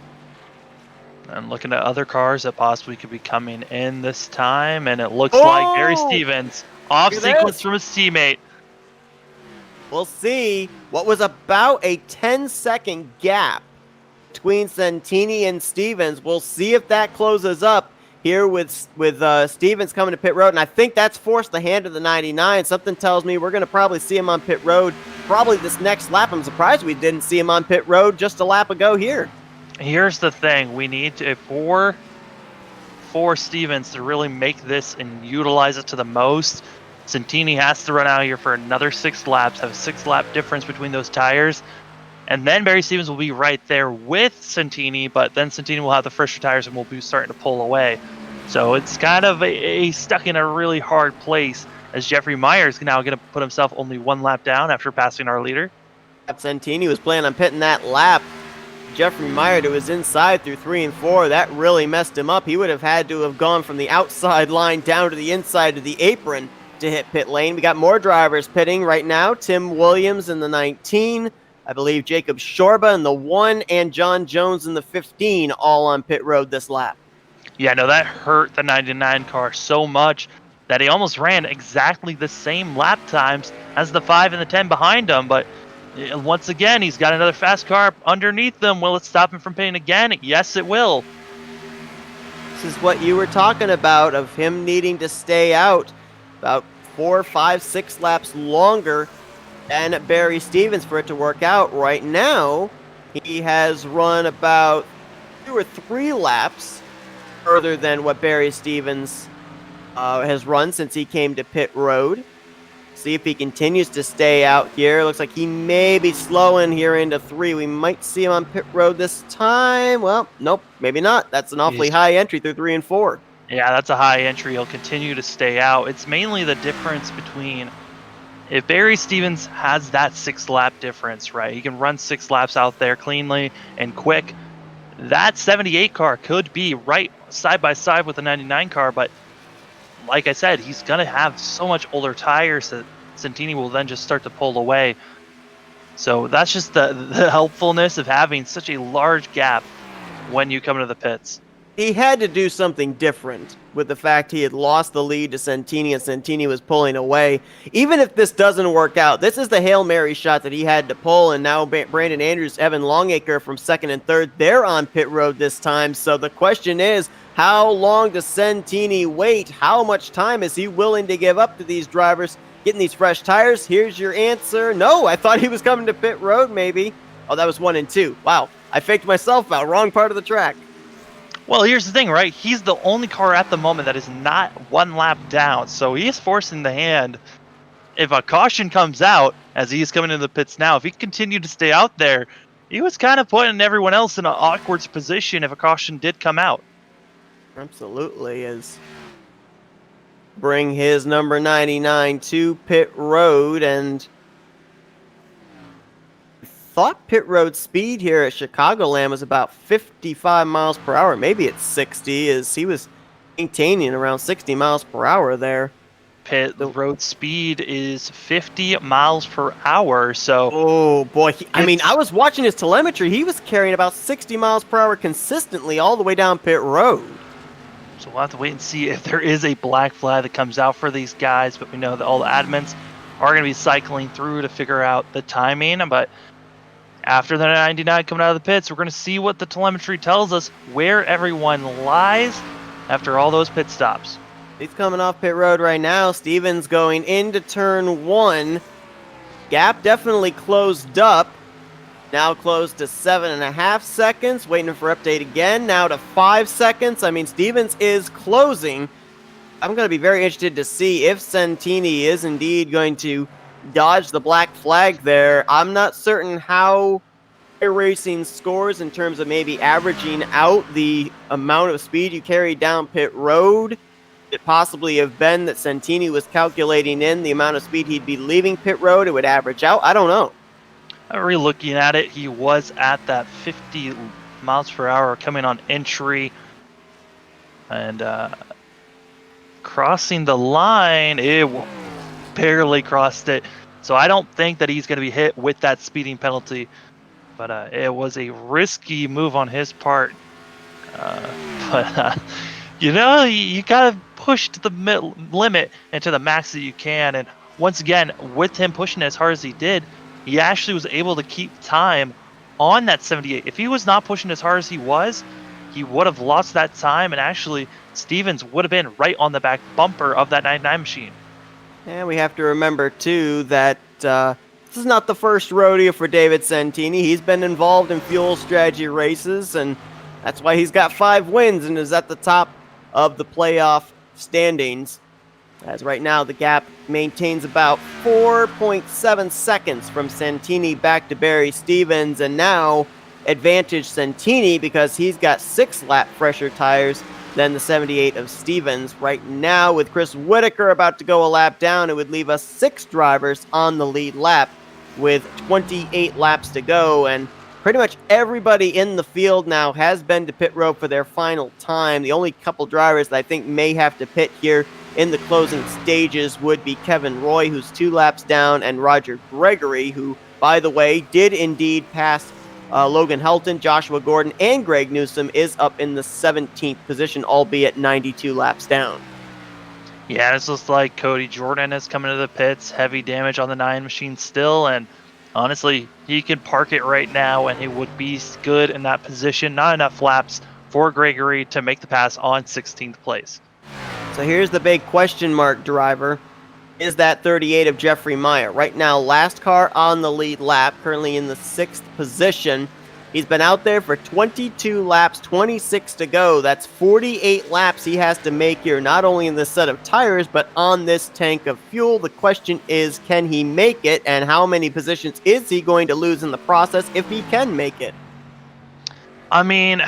And looking at other cars that possibly could be coming in this time, and it looks like Barry Stevens off sequence from his teammate. We'll see. What was about a 10-second gap between Santini and Stevens. We'll see if that closes up here with Stevens coming to pit road, and I think that's forced the hand of the 99. Something tells me we're going to probably see him on pit road probably this next lap. I'm surprised we didn't see him on pit road just a lap ago here. Here's the thing. We need to, for Stevens to really make this and utilize it to the most, Santini has to run out here for another 6 laps, have a 6-lap difference between those tires. And then Barry Stevens will be right there with Santini, but then Santini will have the fresher tires and will be starting to pull away. So it's kind of stuck in a really hard place, as Jeffrey Myers is now going to put himself only 1 lap down after passing our leader. Santini was planning on pitting that lap. Jeffrey Meyer to his inside through 3 and 4. That really messed him up. He would have had to have gone from the outside line down to the inside of the apron to hit pit lane. We got more drivers pitting right now. Tim Williams in the 19. I believe Jacob Shorba in the 1 and John Jones in the 15, all on pit road this lap. Yeah, no, that hurt the 99 car so much that he almost ran exactly the same lap times as the 5 and the 10 behind him. But once again, he's got another fast car underneath them. Will it stop him from pitting again? Yes, it will. This is what you were talking about, of him needing to stay out about 4, 5, 6 laps longer than Barry Stevens for it to work out. Right now, he has run about 2 or 3 laps further than what Barry Stevens has run since he came to pit road. See if he continues to stay out here. Looks like he may be slowing here into 3. We might see him on pit road this time. Well, nope, maybe not. That's an awfully high entry through 3 and 4. Yeah, that's a high entry. He'll continue to stay out. It's mainly the difference between, if Barry Stevens has that 6-lap difference, right? He can run 6 laps out there cleanly and quick. That 78 car could be right side by side with the 99 car, but like I said, he's going to have so much older tires that Santini will then just start to pull away. So that's just the helpfulness of having such a large gap when you come into the pits. He had to do something different with the fact he had lost the lead to Santini and Santini was pulling away. Even if this doesn't work out, this is the Hail Mary shot that he had to pull, and now Brandon Andrews, Evan Longacre from 2nd and 3rd, they're on pit road this time. So the question is, how long does Santini wait? How much time is he willing to give up to these drivers getting these fresh tires? Here's your answer. No, I thought he was coming to pit road maybe. Oh, that was 1 and 2. Wow, I faked myself out. Wrong part of the track. Well, here's the thing, right? He's the only car at the moment that is not 1 lap down, so he is forcing the hand. If a caution comes out, as he is coming into the pits now, if he continued to stay out there, he was kind of putting everyone else in an awkward position if a caution did come out. Absolutely, as bring his number 99 to pit road, and thought pit road speed here at Chicagoland was about 55 miles per hour. Maybe it's 60, as he was maintaining around 60 miles per hour there. Pit road speed is 50 miles per hour, so... Oh, boy. I mean, I was watching his telemetry. He was carrying about 60 miles per hour consistently all the way down pit road. So we'll have to wait and see if there is a black flag that comes out for these guys, but we know that all the admins are going to be cycling through to figure out the timing, but after the 99 coming out of the pits, we're going to see what the telemetry tells us, where everyone lies after all those pit stops. He's coming off pit road right now. Stevens going into turn 1. Gap definitely closed up. Now closed to 7.5 seconds. Waiting for update again. Now to 5 seconds. I mean, Stevens is closing. I'm going to be very interested to see if Santini is indeed going to dodge the black flag there. I'm not certain how racing scores in terms of maybe averaging out the amount of speed you carry down pit road. It possibly have been that Santini was calculating in the amount of speed he'd be leaving pit road. It would average out. I don't know. Re-looking at it, he was at that 50 miles per hour coming on entry. And crossing the line, it barely crossed it. So I don't think that he's going to be hit with that speeding penalty. But it was a risky move on his part. You know, you got to push to the limit and to the max that you can. And once again, with him pushing as hard as he did, he actually was able to keep time on that 78. If he was not pushing as hard as he would have lost that time, and actually Stevens would have been right on the back bumper of that 99 machine. And we have to remember, too, that this is not the first rodeo for David Santini. He's been involved in fuel strategy races, and that's why he's got 5 wins and is at the top of the playoff standings. As right now, the gap maintains about 4.7 seconds from Santini back to Barry Stevens, and now advantage Santini because he's got 6 lap fresher tires than the 78 of Stevens. Right now, with Chris Whitaker about to go a lap down, it would leave us 6 drivers on the lead lap with 28 laps to go, and pretty much everybody in the field now has been to pit road for their final time. The only couple drivers that I think may have to pit here in the closing stages would be Kevin Roy, who's 2 laps down, and Roger Gregory, who, by the way, did indeed pass Logan Helton. Joshua Gordon and Greg Newsom is up in the 17th position, albeit 92 laps down. Yeah, it's just like Cody Jordan is coming to the pits, heavy damage on the 9 machine still, and honestly, he could park it right now and he would be good in that position. Not enough laps for Gregory to make the pass on 16th place. So here's the big question mark, driver. Is that 38 of Jeffrey Meyer? Right now, last car on the lead lap, currently in the 6th position. He's been out there for 22 laps, 26 to go. That's 48 laps he has to make here, not only in this set of tires, but on this tank of fuel. The question is, can he make it, and how many positions is he going to lose in the process if he can make it? I mean,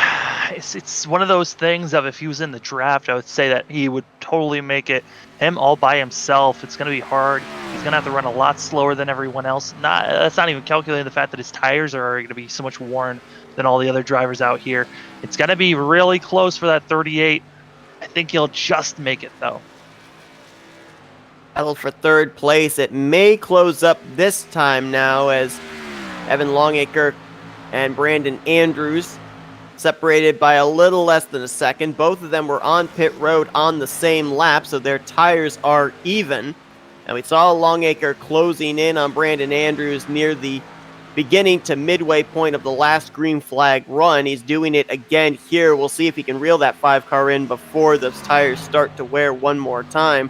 it's one of those things of if he was in the draft, I would say that he would totally make it. Him all by himself, it's going to be hard. He's going to have to run a lot slower than everyone else. That's not even calculating the fact that his tires are going to be so much worn than all the other drivers out here. It's going to be really close for that 38. I think he'll just make it, though. Battle for 3rd place. It may close up this time now as Evan Longacre and Brandon Andrews separated by a little less than a second. Both of them were on pit road on the same lap, so their tires are even. And we saw Longacre closing in on Brandon Andrews near the beginning to midway point of the last green flag run. He's doing it again here. We'll see if he can reel that 5 car in before those tires start to wear one more time.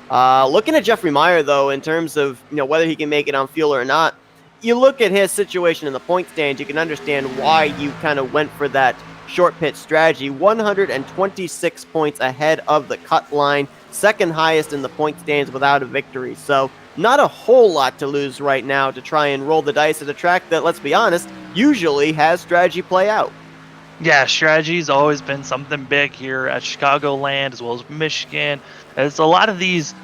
Looking at Jeffrey Meyer, though, in terms of whether he can make it on fuel or not, you look at his situation in the point stands, you can understand why you kind of went for that short pit strategy. 126 points ahead of the cut line, 2nd highest in the point stands without a victory. So not a whole lot to lose right now to try and roll the dice at a track that, let's be honest, usually has strategy play out. Yeah, strategy's always been something big here at Chicagoland as well as Michigan. There's a lot of these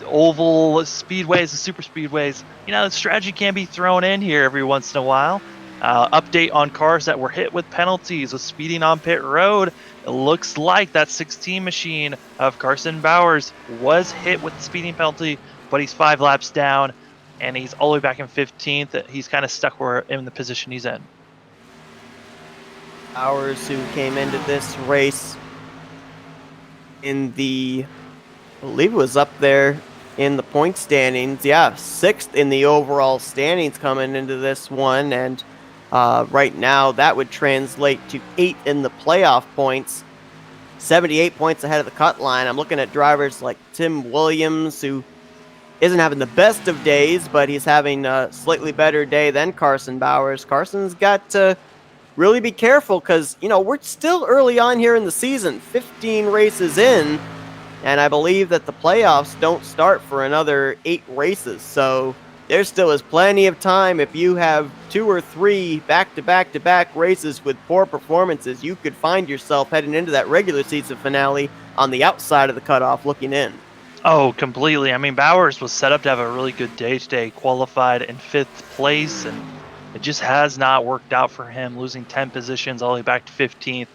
oval speedways, the super speedways. Strategy can be thrown in here every once in a while. Update on cars that were hit with penalties with speeding on pit road. It looks like that 16 machine of Carson Bowers was hit with the speeding penalty, but he's 5 laps down and he's all the way back in 15th. He's kind of stuck in the position he's in. Bowers, who came into this race in the, I believe it was up there in the point standings. Yeah, 6th in the overall standings coming into this one. And right now, that would translate to 8th in the playoff points. 78 points ahead of the cut line. I'm looking at drivers like Tim Williams, who isn't having the best of days, but he's having a slightly better day than Carson Bowers. Carson's got to really be careful because, we're still early on here in the season, 15 races in. And I believe that the playoffs don't start for another 8 races. So there still is plenty of time. If you have 2 or 3 back-to-back-to-back races with poor performances, you could find yourself heading into that regular season finale on the outside of the cutoff looking in. Oh, completely. I mean, Bowers was set up to have a really good day today, qualified in 5th place, and it just has not worked out for him, losing 10 positions all the way back to 15th.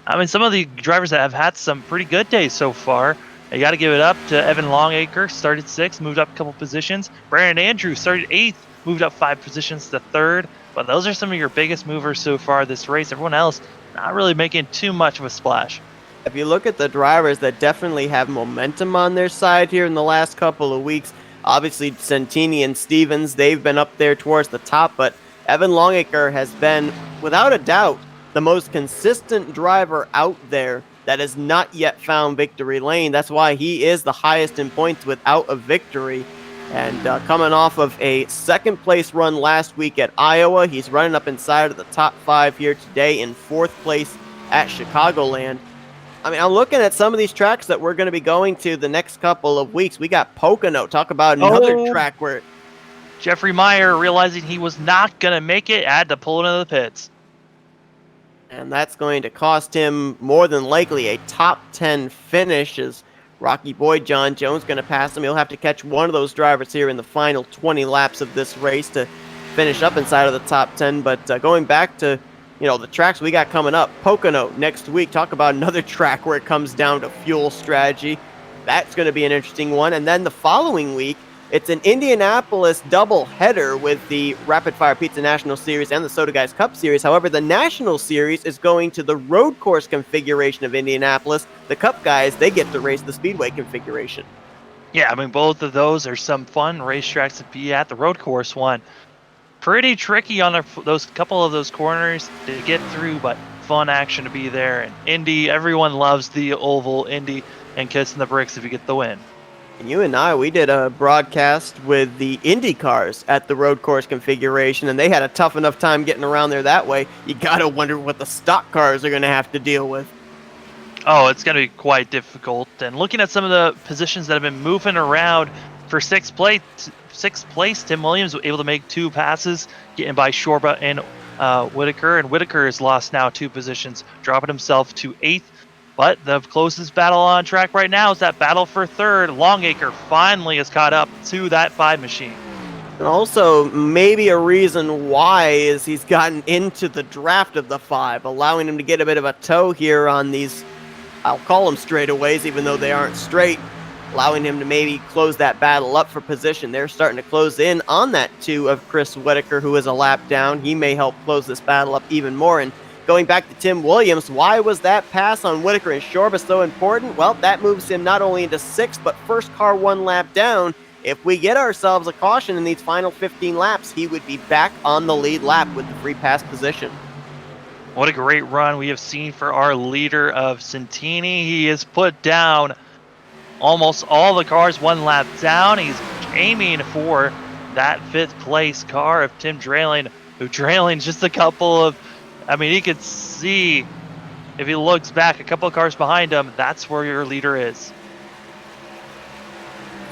I mean, some of the drivers that have had some pretty good days so far, you got to give it up to Evan Longacre, started 6th, moved up a couple positions. Brandon Andrews started 8th, moved up 5 positions to 3rd. But those are some of your biggest movers so far this race. Everyone else not really making too much of a splash. If you look at the drivers that definitely have momentum on their side here in the last couple of weeks, obviously Santini and Stevens, they've been up there towards the top, but Evan Longacre has been, without a doubt, the most consistent driver out there that has not yet found victory lane. That's why he is the highest in points without a victory. And coming off of a second place run last week at Iowa, he's running up inside of the top 5 here today in 4th place at Chicagoland. I mean, I'm looking at some of these tracks that we're going to be going to the next couple of weeks. We got Pocono. Talk about another track where Jeffrey Meyer, realizing he was not going to make it, had to pull into the pits. And that's going to cost him more than likely a top 10 finish, as Rocky Boy John Jones going to pass him. He'll have to catch one of those drivers here in the final 20 laps of this race to finish up inside of the top 10. But going back to, the tracks we got coming up, Pocono next week. Talk about another track where it comes down to fuel strategy. That's going to be an interesting one. And then the following week, it's an Indianapolis doubleheader with the Rapid Fire Pizza National Series and the Soda Guys Cup Series. However, the National Series is going to the road course configuration of Indianapolis. The Cup guys, they get to race the Speedway configuration. Yeah, I mean, both of those are some fun racetracks to be at. The road course one, pretty tricky on those couple of those corners to get through, but fun action to be there. And Indy, everyone loves the oval Indy and kissing the bricks if you get the win. And you and I, we did a broadcast with the Indy cars at the road course configuration, and they had a tough enough time getting around there that way. You gotta wonder what the stock cars are gonna have to deal with. Oh, it's gonna be quite difficult. And looking at some of the positions that have been moving around for sixth place, Tim Williams was able to make 2 passes, getting by Shorba and Whitaker. And Whitaker has lost now 2 positions, dropping himself to 8th. But the closest battle on track right now is that battle for 3rd. Longacre finally has caught up to that 5 machine. And also, maybe a reason why is he's gotten into the draft of the 5, allowing him to get a bit of a toe here on these, I'll call them straightaways, even though they aren't straight, allowing him to maybe close that battle up for position. They're starting to close in on that 2 of Chris Whitaker, who is a lap down. He may help close this battle up even more. And going back to Tim Williams, why was that pass on Whitaker and Shorba so important? Well, that moves him not only into 6th, but first car 1 lap down. If we get ourselves a caution in these final 15 laps, he would be back on the lead lap with the free pass position. What a great run we have seen for our leader of Santini. He has put down almost all the cars 1 lap down. He's aiming for that 5th place car of Tim Drayling, who Drayling's just a couple of, he could see, if he looks back, a couple of cars behind him, that's where your leader is.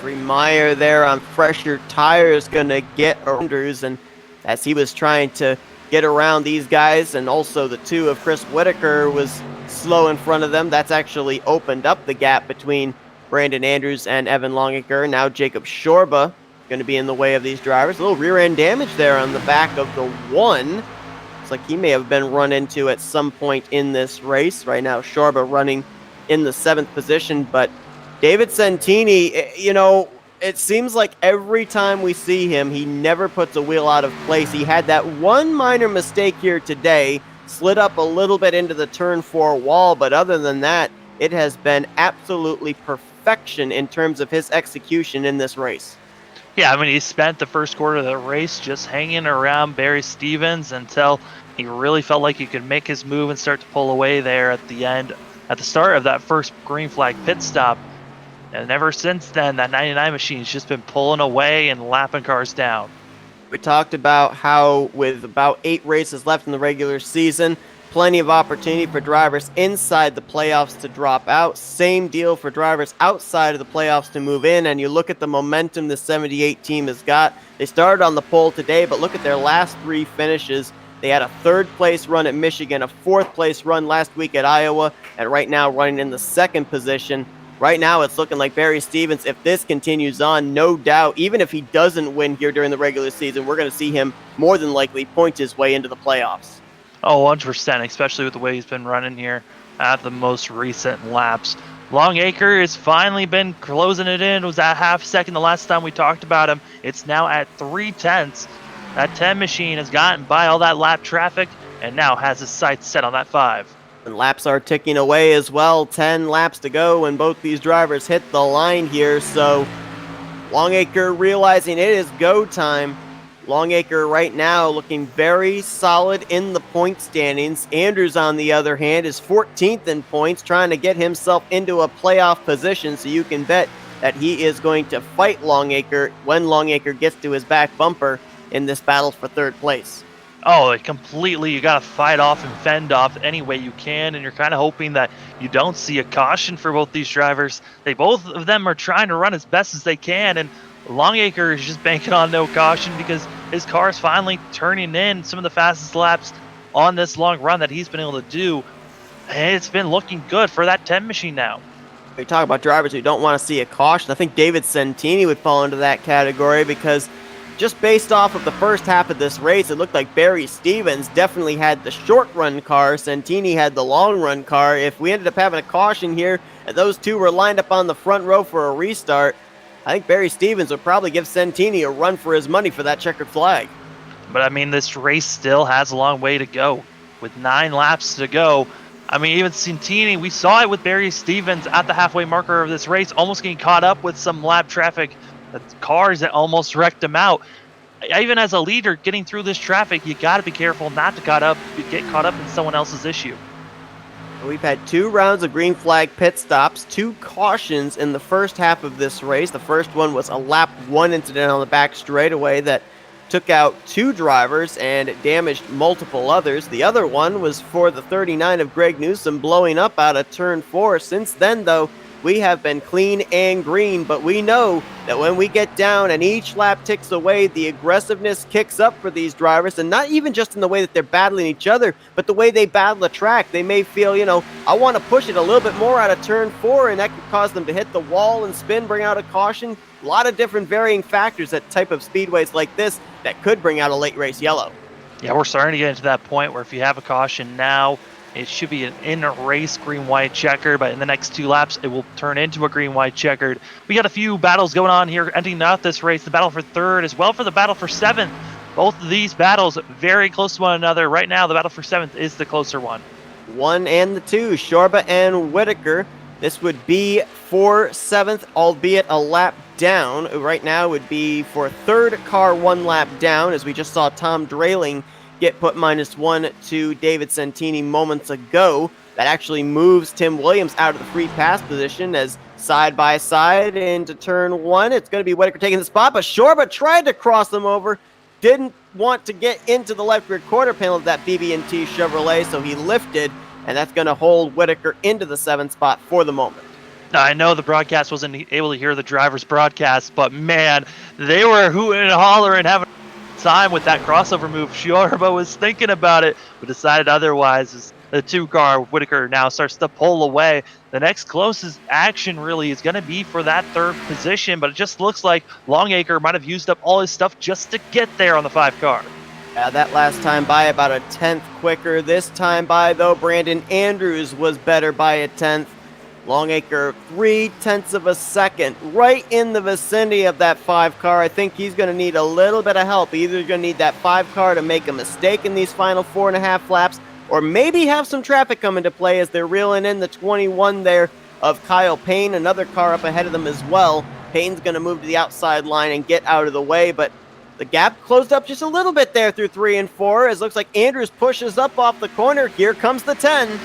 Meyer there on fresher tires going to get Andrews, and as he was trying to get around these guys, and also the 2 of Chris Whitaker was slow in front of them, that's actually opened up the gap between Brandon Andrews and Evan Longacre. Now Jacob Shorba going to be in the way of these drivers. A little rear end damage there on the back of the 1. Looks like he may have been run into at some point in this race. Right now, Shorba running in the 7th position. But David Santini, it seems like every time we see him, he never puts a wheel out of place. He had that one minor mistake here today, slid up a little bit into the turn 4 wall. But other than that, it has been absolutely perfection in terms of his execution in this race. Yeah, he spent the first quarter of the race just hanging around Barry Stevens until he really felt like he could make his move and start to pull away there at the start of that first green flag pit stop. And ever since then, that 99 machine's just been pulling away and lapping cars down. We talked about how with about 8 races left in the regular season, plenty of opportunity for drivers inside the playoffs to drop out. Same deal for drivers outside of the playoffs to move in. And you look at the momentum the 78 team has got. They started on the pole today, but look at their last 3 finishes. They had a 3rd place run at Michigan, a 4th place run last week at Iowa, and right now running in the 2nd position. Right now it's looking like Barry Stevens, if this continues on, no doubt, even if he doesn't win here during the regular season, we're going to see him more than likely point his way into the playoffs. Oh, 100%, especially with the way he's been running here at the most recent laps. Longacre has finally been closing it in. It was at half second the last time we talked about him. It's now at 3/10. That 10 machine has gotten by all that lap traffic and now has his sights set on that 5. And laps are ticking away as well. 10 laps to go when both these drivers hit the line here. So Longacre realizing it is go time. Longacre right now looking very solid in the point standings. Andrews, on the other hand, is 14th in points, trying to get himself into a playoff position, so you can bet that he is going to fight Longacre when Longacre gets to his back bumper in this battle for third place. Oh, completely. You got to fight off and fend off any way you can, and you're kind of hoping that you don't see a caution for both these drivers. Both of them are trying to run as best as they can, and Longacre is just banking on no caution because his car is finally turning in some of the fastest laps on this long run that he's been able to do. And it's been looking good for that 10 machine now. We talk about drivers who don't want to see a caution. I think David Santini would fall into that category because just based off of the first half of this race, it looked like Barry Stevens definitely had the short run car. Santini had the long run car. If we ended up having a caution here and those two were lined up on the front row for a restart, I think Barry Stevens would probably give Santini a run for his money for that checkered flag. But I mean, this race still has a long way to go. With 9 laps to go, I mean, even Santini, we saw it with Barry Stevens at the halfway marker of this race, almost getting caught up with some lap traffic, cars that almost wrecked him out. Even as a leader, getting through this traffic, you got to be careful not to get caught up in someone else's issue. We've had 2 rounds of green flag pit stops, 2 cautions in the first half of this race. The first one was a lap 1 incident on the back straightaway that took out 2 drivers and it damaged multiple others. The other one was for the 39 of Greg Newsom blowing up out of turn 4. Since then, though, we have been clean and green, but we know that when we get down and each lap ticks away, the aggressiveness kicks up for these drivers, and not even just in the way that they're battling each other, but the way they battle the track. They may feel, I want to push it a little bit more out of turn 4, and that could cause them to hit the wall and spin, bring out a caution. A lot of different varying factors at type of speedways like this that could bring out a late race yellow. Yeah, we're starting to get into that point where if you have a caution now, it should be an in-race green-white checker, but in the next 2 laps, it will turn into a green-white checkered. We got a few battles going on here, ending out this race. The battle for 3rd as well for the battle for 7th. Both of these battles very close to one another. Right now, the battle for 7th is the closer one. 1 and the 2, Shorba and Whitaker. This would be for 7th, albeit a lap down. Right now it would be for 3rd car 1 lap down, as we just saw Tom Drayling get put -1 to David Santini moments ago. That actually moves Tim Williams out of the free pass position as side by side into turn 1. It's going to be Whitaker taking the spot, but Shorba tried to cross him over. Didn't want to get into the left rear quarter panel of that BB&T Chevrolet, so he lifted, and that's going to hold Whitaker into the 7th spot for the moment. Now, I know the broadcast wasn't able to hear the driver's broadcast, but man, they were hooting and hollering, having time with that crossover move. Shorba was thinking about it, but decided otherwise as the 2-car Whitaker now starts to pull away. The next closest action really is going to be for that 3rd position, but it just looks like Longacre might have used up all his stuff just to get there on the 5-car. That last time by about a 10th quicker. This time by, though, Brandon Andrews was better by a 10th. Longacre 3/10 of a second, right in the vicinity of that 5-car. I think he's going to need a little bit of help. Either going to need that 5-car to make a mistake in these final 4.5 laps, or maybe have some traffic come into play as they're reeling in the 21 there of Kyle Payne, another car up ahead of them as well. Payne's going to move to the outside line and get out of the way, but the gap closed up just a little bit there through 3 and 4, as it looks like Andrews pushes up off the corner. Here comes the 10.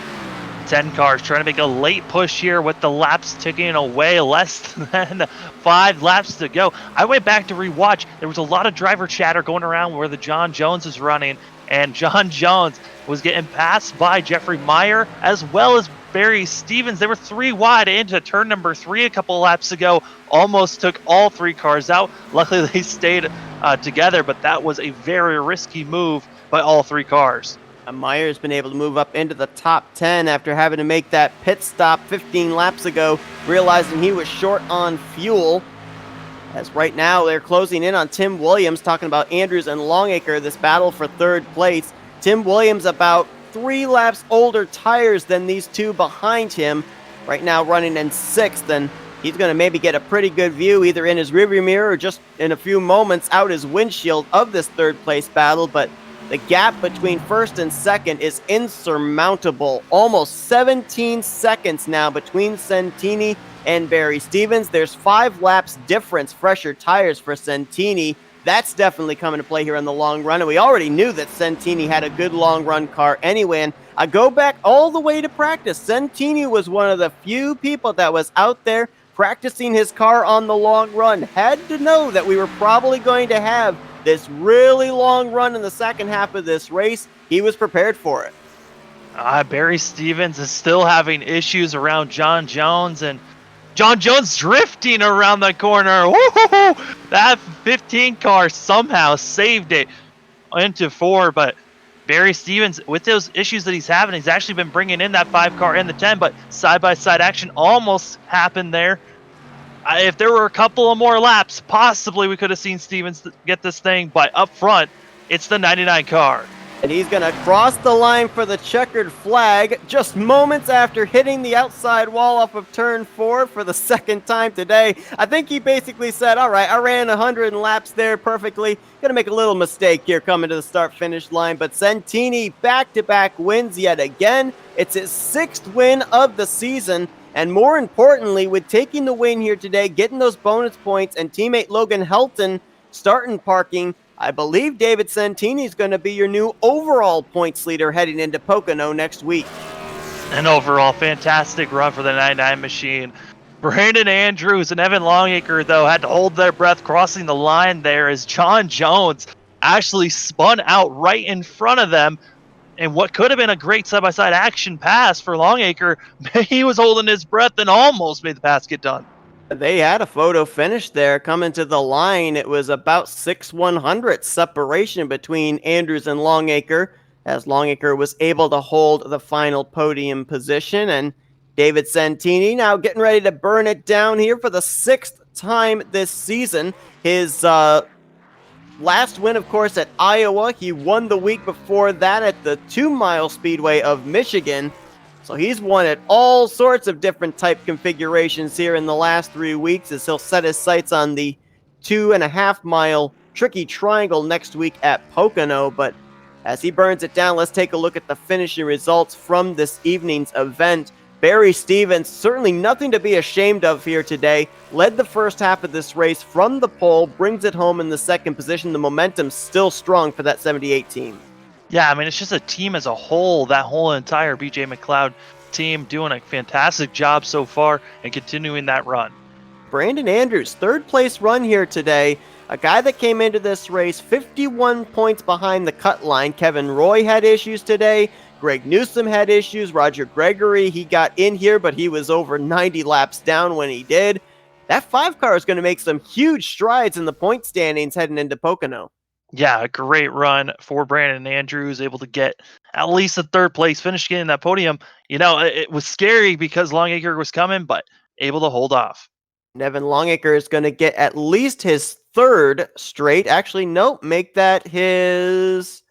10 cars trying to make a late push here with the laps ticking away, less than 5 laps to go. I went back to rewatch. There was a lot of driver chatter going around where the John Jones is running, and John Jones was getting passed by Jeffrey Meyer as well as Barry Stevens. They were 3 wide into turn number 3 a couple laps ago. Almost took all 3 cars out. Luckily, they stayed together, but that was a very risky move by all 3 cars. Meyer's been able to move up into the top 10 after having to make that pit stop 15 laps ago, realizing he was short on fuel. As right now they're closing in on Tim Williams, talking about Andrews and Longacre, this battle for 3rd place. Tim Williams about 3 laps older tires than these 2 behind him, right now running in 6th, and he's going to maybe get a pretty good view either in his rearview mirror or just in a few moments out his windshield of this 3rd place battle. But the gap between 1st and 2nd is insurmountable. Almost 17 seconds now between Santini and Barry Stevens. There's 5 laps difference, fresher tires for Santini. That's definitely coming to play here in the long run. And we already knew that Santini had a good long run car anyway. And I go back all the way to practice. Santini was one of the few people that was out there practicing his car on the long run. Had to know that we were probably going to have this really long run in the second half of this race. He was prepared for it. Barry Stevens is still having issues around John Jones, and John Jones drifting around the corner. Woo-hoo-hoo! That 15 car somehow saved it into 4, but Barry Stevens, with those issues that he's having, he's actually been bringing in that 5 car and the 10, but side-by-side action almost happened there. If there were a couple of more laps, possibly we could have seen Stevens get this thing, but up front, it's the 99 car. And he's going to cross the line for the checkered flag just moments after hitting the outside wall off of turn 4 for the second time today. I think he basically said, all right, I ran 100 laps there perfectly. Going to make a little mistake here coming to the start-finish line. But Santini back-to-back wins yet again. It's his 6th win of the season. And more importantly, with taking the win here today, getting those bonus points, and teammate Logan Helton starting parking, I believe David Santini is going to be your new overall points leader heading into Pocono next week. An overall fantastic run for the 99 machine. Brandon Andrews and Evan Longacre, though, had to hold their breath crossing the line there as John Jones actually spun out right in front of them. And what could have been a great side-by-side action pass for Longacre, he was holding his breath and almost made the pass get done. They had a photo finish there coming to the line. It was about 6/100 separation between Andrews and Longacre, as Longacre was able to hold the final podium position. And David Santini now getting ready to burn it down here for the 6th time this season. His last win, of course, at Iowa. He won the week before that at the 2-mile speedway of Michigan. So he's won at all sorts of different type configurations here in the last 3 weeks, as he'll set his sights on the 2.5-mile tricky triangle next week at Pocono. But as he burns it down, let's take a look at the finishing results from this evening's event. Barry Stevens, certainly nothing to be ashamed of here today, led the first half of this race from the pole, brings it home in the second position. The momentum's still strong for that 78 team. Yeah, I mean, it's just a team as a whole, that whole entire BJ McLeod team doing a fantastic job so far and continuing that run. Brandon Andrews, 3rd place run here today. A guy that came into this race 51 points behind the cut line. Kevin Roy had issues today. Greg Newsom had issues. Roger Gregory, he got in here, but he was over 90 laps down when he did. That 5 car is going to make some huge strides in the point standings heading into Pocono. Yeah, a great run for Brandon Andrews, able to get at least a 3rd place finish, getting that podium. You know, it was scary because Longacre was coming, but able to hold off. Evan Longacre is going to get at least his 3rd straight. Actually, nope, make that his...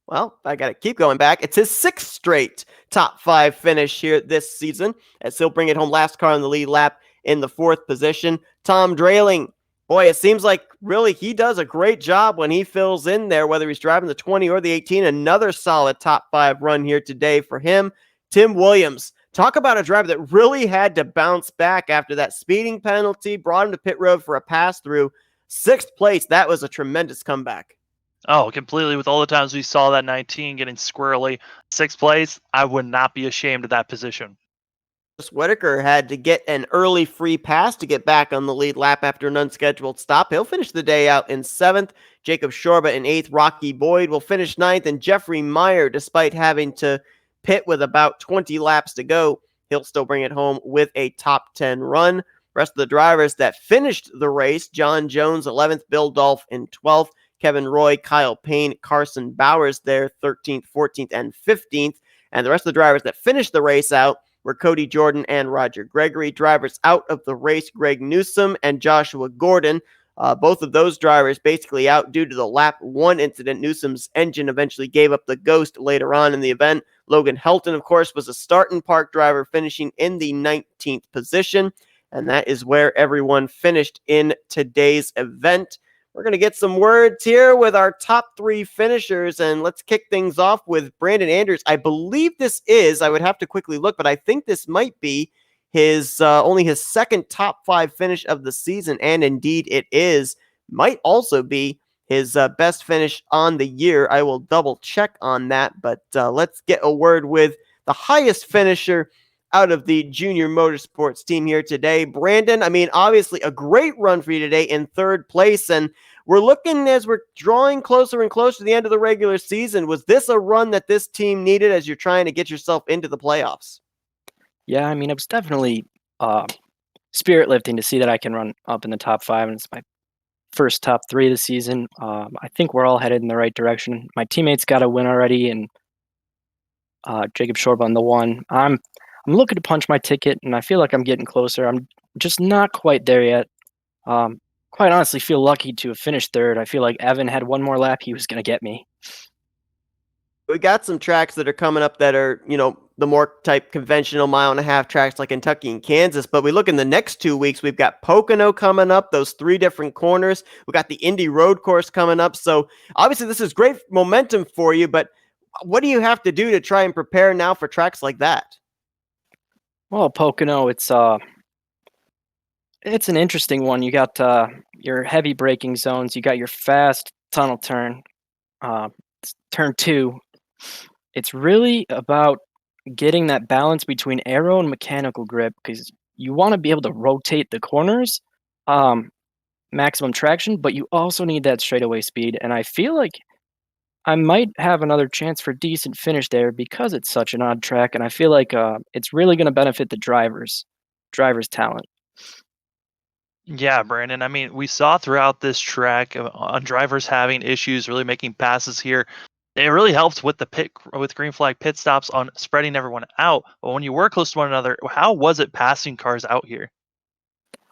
Well, I got to keep going back. It's his 6th straight top 5 finish here this season, as he'll bring it home last car on the lead lap in the 4th position. Tom Drayling, boy, it seems like really he does a great job when he fills in there, whether he's driving the 20 or the 18. Another solid top 5 run here today for him. Tim Williams, talk about a driver that really had to bounce back after that speeding penalty, brought him to pit road for a pass through. 6th place, that was a tremendous comeback. Oh, completely. With all the times we saw that 19 getting squirrely. 6th place, I would not be ashamed of that position. Whitaker had to get an early free pass to get back on the lead lap after an unscheduled stop. He'll finish the day out in 7th. Jacob Shorba in 8th. Rocky Boyd will finish 9th. And Jeffrey Meyer, despite having to pit with about 20 laps to go, he'll still bring it home with a top 10 run. Rest of the drivers that finished the race: John Jones, 11th. Bill Dolph in 12th. Kevin Roy, Kyle Payne, Carson Bowers there, 13th, 14th, and 15th. And the rest of the drivers that finished the race out were Cody Jordan and Roger Gregory. Drivers out of the race: Greg Newsom and Joshua Gordon. Both of those drivers basically out due to the lap 1 incident. Newsom's engine eventually gave up the ghost later on in the event. Logan Helton, of course, was a start and park driver, finishing in the 19th position. And that is where everyone finished in today's event. We're going to get some words here with our top 3 finishers, and let's kick things off with Brandon Andrews. I believe this is, I would have to quickly look, but I think this might be his only his second top 5 finish of the season, and indeed it is. Might also be his best finish on the year. I will double check on that, but let's get a word with the highest finisher out of the junior motorsports team here today. Brandon, I mean, obviously a great run for you today in third place, and we're looking as we're drawing closer and closer to the end of the regular season. Was this a run that this team needed as you're trying to get yourself into the playoffs? Yeah, I mean, it was definitely spirit lifting to see that I can run up in the top 5, and it's my first top 3 of the season. I think we're all headed in the right direction. My teammates got a win already, and Jacob Shorban the one. I'm looking to punch my ticket, and I feel like I'm getting closer. I'm just not quite there yet. Quite honestly, feel lucky to have finished third. I feel like Evan had one more lap, he was gonna get me. We got some tracks that are coming up that are, the more type conventional mile-and-a-half tracks like Kentucky and Kansas. But we look in the next 2 weeks, we've got Pocono coming up, those 3 different corners. We got the Indy Road Course coming up. So obviously this is great momentum for you, but what do you have to do to try and prepare now for tracks like that? Well, Pocono, it's an interesting one. You got your heavy braking zones, you got your fast tunnel turn, turn 2. It's really about getting that balance between aero and mechanical grip because you want to be able to rotate the corners, maximum traction, but you also need that straightaway speed. And I feel like I might have another chance for decent finish there because it's such an odd track, and I feel like it's really going to benefit the drivers' talent. Yeah, Brandon. I mean, we saw throughout this track on drivers having issues really making passes here. It really helps with the with green flag pit stops on spreading everyone out. But when you were close to one another, how was it passing cars out here?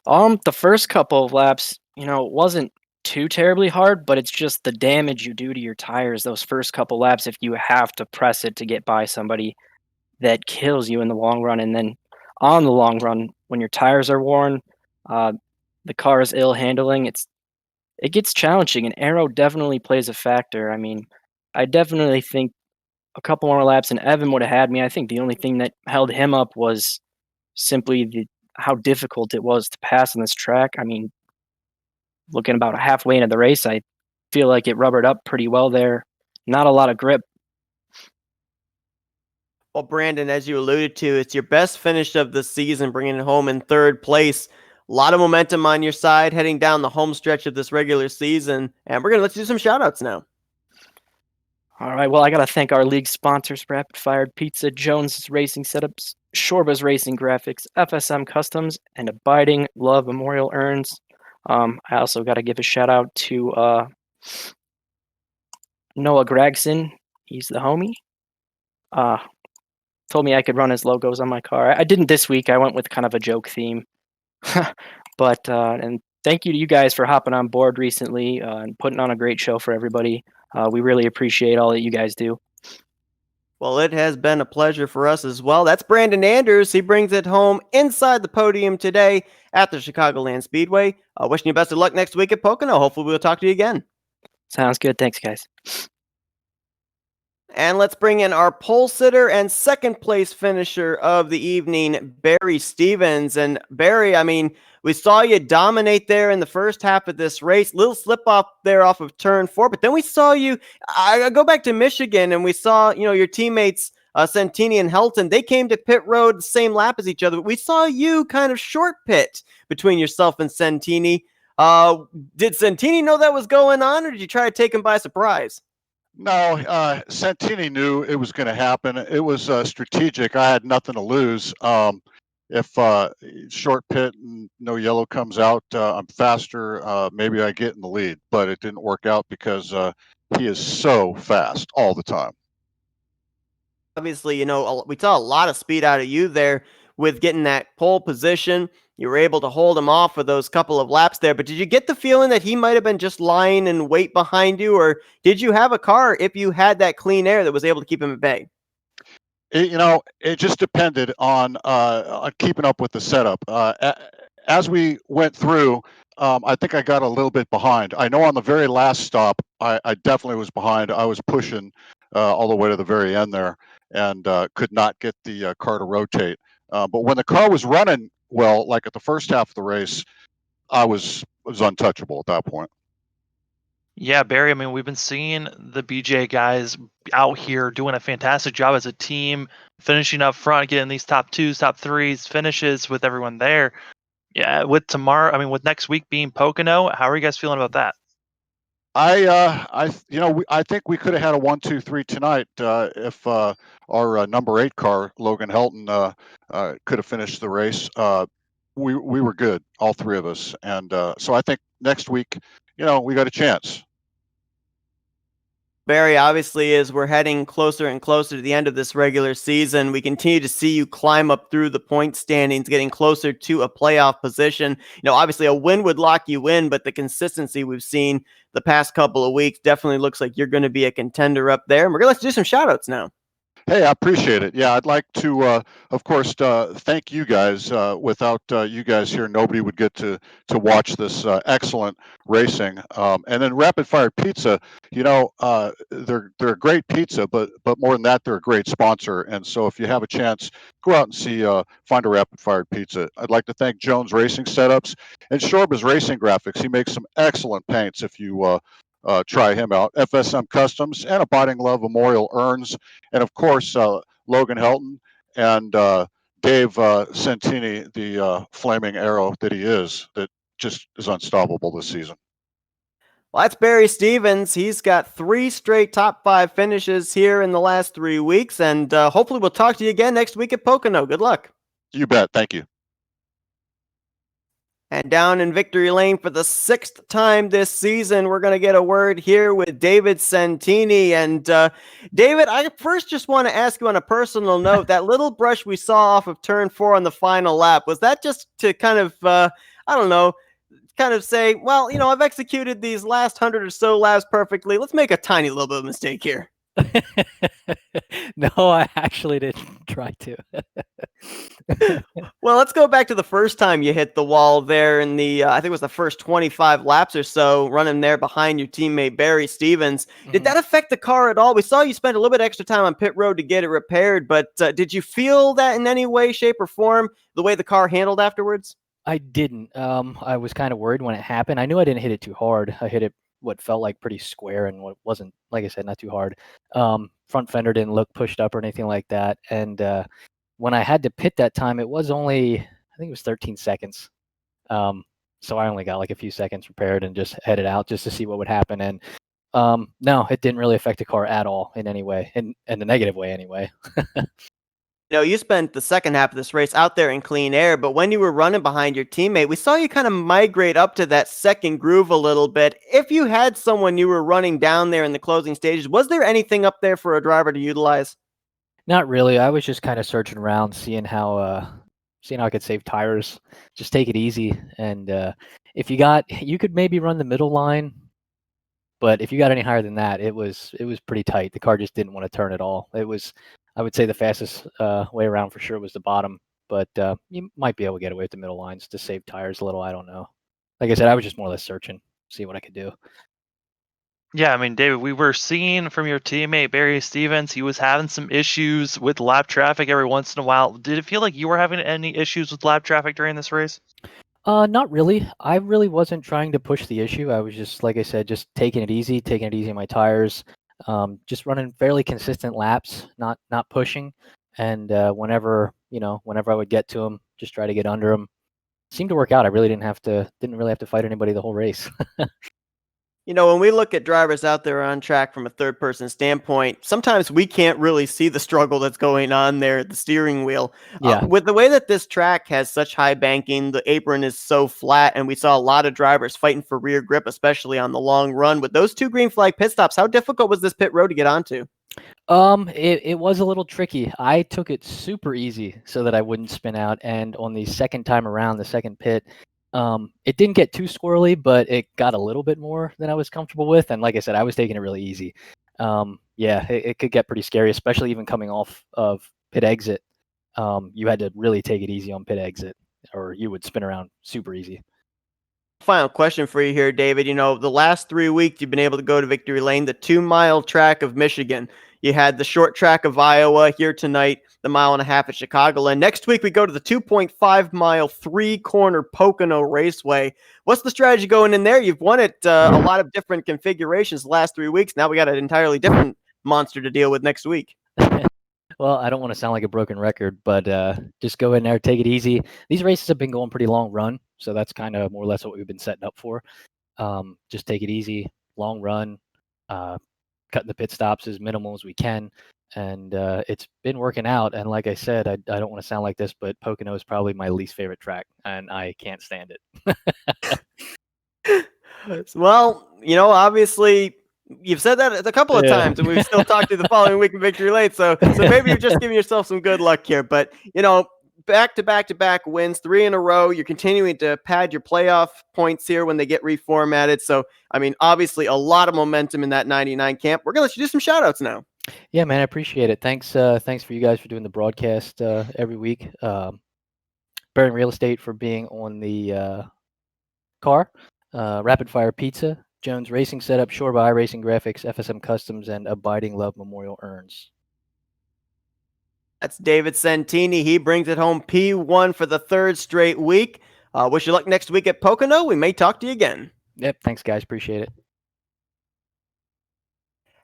The first couple of laps, it wasn't too terribly hard, but it's just the damage you do to your tires those first couple laps if you have to press it to get by somebody that kills you in the long run. And then on the long run, when your tires are worn, uh, the car is ill handling. It gets challenging, and aero definitely plays a factor. I mean, I definitely think a couple more laps and Evan would have had me. I think the only thing that held him up was simply how difficult it was to pass on this track. I mean, looking about halfway into the race, I feel like it rubbered up pretty well there. Not a lot of grip. Well, Brandon, as you alluded to, it's your best finish of the season, bringing it home in third place. A lot of momentum on your side heading down the home stretch of this regular season. And we're going to let you do some shout outs now. All right, well, I got to thank our league sponsors, Rapid Fired Pizza, Jones's Racing Setups, Shorba's Racing Graphics, FSM Customs, and Abiding Love Memorial Urns. I also got to give a shout out to Noah Gregson. He's the homie. Told me I could run his logos on my car. I didn't this week. I went with kind of a joke theme. But and thank you to you guys for hopping on board recently and putting on a great show for everybody. We really appreciate all that you guys do. Well, it has been a pleasure for us as well. That's Brandon Andrews. He brings it home inside the podium today at the Chicagoland Speedway. Wishing you best of luck next week at Pocono. Hopefully, we'll talk to you again. Sounds good. Thanks, guys. And let's bring in our pole sitter and second place finisher of the evening, Barry Stevens. And Barry, I mean, we saw you dominate there in the first half of this race. Little slip off there off of turn 4, but then we saw you. I go back to Michigan, and we saw your teammates Santini and Helton. They came to pit road the same lap as each other. But we saw you kind of short pit between yourself and Santini. Did Santini know that was going on, or did you try to take him by surprise? No, Santini knew it was going to happen. It was strategic. I had nothing to lose. If short pit and no yellow comes out, I'm faster. Maybe I get in the lead, but it didn't work out because he is so fast all the time. Obviously, we saw a lot of speed out of you there with getting that pole position. You were able to hold him off for those couple of laps there, but did you get the feeling that he might have been just lying in wait behind you, or did you have a car if you had that clean air that was able to keep him at bay? It just depended on keeping up with the setup. As we went through, I think I got a little bit behind. I know on the very last stop, I definitely was behind. I was pushing all the way to the very end there and could not get the car to rotate. But when the car was running well, like at the first half of the race, I was untouchable at that point. Yeah, Barry, I mean, we've been seeing the BJ guys out here doing a fantastic job as a team, finishing up front, getting these top twos, top threes, finishes with everyone there. Yeah, with tomorrow, I mean, with next week being Pocono, how are you guys feeling about that? I think we could have had a 1-2-3 tonight if our number 8 car, Logan Helton, could have finished the race. We were good, all three of us, and so I think next week, we got a chance. Barry, obviously, as we're heading closer and closer to the end of this regular season, we continue to see you climb up through the point standings, getting closer to a playoff position. Obviously, a win would lock you in, but the consistency we've seen the past couple of weeks definitely looks like you're going to be a contender up there. And we're going to do some shout outs now. Hey, I appreciate it. Yeah, I'd like to, of course, thank you guys. Without you guys here, nobody would get to watch this excellent racing. And then Rapid Fire Pizza, they're a great pizza, but more than that, they're a great sponsor. And so, if you have a chance, go out and find a Rapid Fire Pizza. I'd like to thank Jones Racing Setups and Shorba's Racing Graphics. He makes some excellent paints. If you try him out, FSM Customs and Abiding Love Memorial Urns, and of course Logan Helton and Dave Santini, the flaming arrow that he is, that just is unstoppable this season. Well, that's Barry Stevens. He's got 3 straight top 5 finishes here in the last 3 weeks, and hopefully we'll talk to you again next week at Pocono. Good luck. You bet. Thank you. And down in victory lane for the 6th time this season, we're going to get a word here with David Santini. And David, I first just want to ask you on a personal note, that little brush we saw off of turn 4 on the final lap, was that just to kind of, kind of say, well, I've executed these last 100 or so laps perfectly. Let's make a tiny little bit of mistake here. No, I actually didn't try to. Well, let's go back to the first time you hit the wall there in the, I think it was the first 25 laps or so, running there behind your teammate Barry Stevens. Did that affect the car at all? We saw you spend a little bit extra time on pit road to get it repaired, but did you feel that in any way, shape, or form, the way the car handled afterwards? I didn't. I was kind of worried when it happened. I knew I didn't hit it too hard. I hit it what felt like pretty square and what wasn't, like I said, not too hard. Front fender didn't look pushed up or anything like that. And when I had to pit that time, it was only, I think it was 13 seconds. So I only got like a few seconds repaired and just headed out just to see what would happen. And no, it didn't really affect the car at all in any way, in the negative way anyway. You spent the second half of this race out there in clean air, but when you were running behind your teammate, we saw you kind of migrate up to that second groove a little bit. If you had someone you were running down there in the closing stages, was there anything up there for a driver to utilize? Not really. I was just kind of searching around, seeing how I could save tires. Just take it easy, and if you could maybe run the middle line, but if you got any higher than that, it was pretty tight. The car just didn't want to turn at all. It was, I would say, the fastest way around for sure was the bottom, but you might be able to get away with the middle lines to save tires a little. I don't know. Like I said, I was just more or less searching, see what I could do. Yeah, I mean, David, we were seeing from your teammate Barry Stevens, he was having some issues with lap traffic every once in a while. Did it feel like you were having any issues with lap traffic during this race? Not really. I really wasn't trying to push the issue. I was just, like I said, just taking it easy on my tires, just running fairly consistent laps, not pushing. And whenever I would get to them, just try to get under them. Seemed to work out. I really didn't really have to fight anybody the whole race. When we look at drivers out there on track from a third-person standpoint, sometimes we can't really see the struggle that's going on there at the steering wheel. Yeah. With the way that this track has such high banking, the apron is so flat, and we saw a lot of drivers fighting for rear grip, especially on the long run. With those 2 green flag pit stops, how difficult was this pit road to get onto? It was a little tricky. I took it super easy so that I wouldn't spin out, and on the second time around, the second pit, it didn't get too squirrely, but it got a little bit more than I was comfortable with. And like I said, I was taking it really easy. Yeah, it could get pretty scary, especially even coming off of pit exit. You had to really take it easy on pit exit, or you would spin around super easy. Final question for you here, David. The last 3 weeks you've been able to go to victory lane, the 2-mile track of Michigan. You had the short track of Iowa here tonight, the 1.5 mile at Chicagoland. Next week, we go to the 2.5 mile 3-corner Pocono Raceway. What's the strategy going in there? You've won it a lot of different configurations the last 3 weeks. Now we got an entirely different monster to deal with next week. Well, I don't want to sound like a broken record, but just go in there, take it easy. These races have been going pretty long run, so that's kind of more or less what we've been setting up for. Just take it easy, long run, cutting the pit stops as minimal as we can, and it's been working out. And like I said, I don't want to sound like this, but Pocono is probably my least favorite track, and I can't stand it. Well, obviously, you've said that a couple of times, and we've still talked to you the following week in Victory Lane. So maybe you're just giving yourself some good luck here. But back-to-back wins, 3 in a row. You're continuing to pad your playoff points here when they get reformatted. So, I mean, obviously, a lot of momentum in that 99 camp. We're gonna let you do some shout-outs now. Yeah, man, I appreciate it. Thanks for you guys for doing the broadcast every week. Baron Real Estate for being on the car. Rapid Fire Pizza, Jones Racing Setup, Shore by Racing Graphics, FSM Customs, and Abiding Love Memorial Urns. That's David Santini. He brings it home P1 for the 3rd straight week. Wish you luck next week at Pocono. We may talk to you again. Yep, thanks, guys. Appreciate it.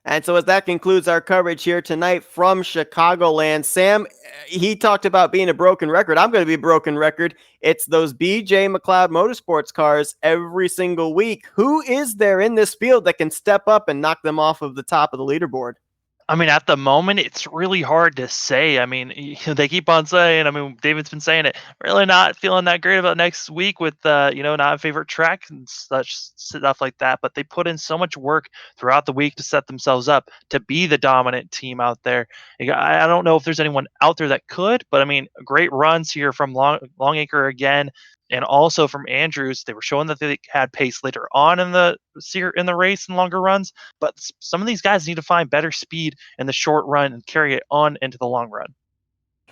And so as that concludes our coverage here tonight from Chicagoland, Sam, he talked about being a broken record. I'm going to be a broken record. It's those BJ McLeod Motorsports cars every single week. Who is there in this field that can step up and knock them off of the top of the leaderboard? I mean, at the moment, it's really hard to say. I mean, they keep on saying, David's been saying it, really not feeling that great about next week with, not a favorite track and such stuff like that. But they put in so much work throughout the week to set themselves up to be the dominant team out there. I don't know if there's anyone out there that could, but I mean, great runs here from Longacre again. And also from Andrews, they were showing that they had pace later on in the race and longer runs. But some of these guys need to find better speed in the short run and carry it on into the long run.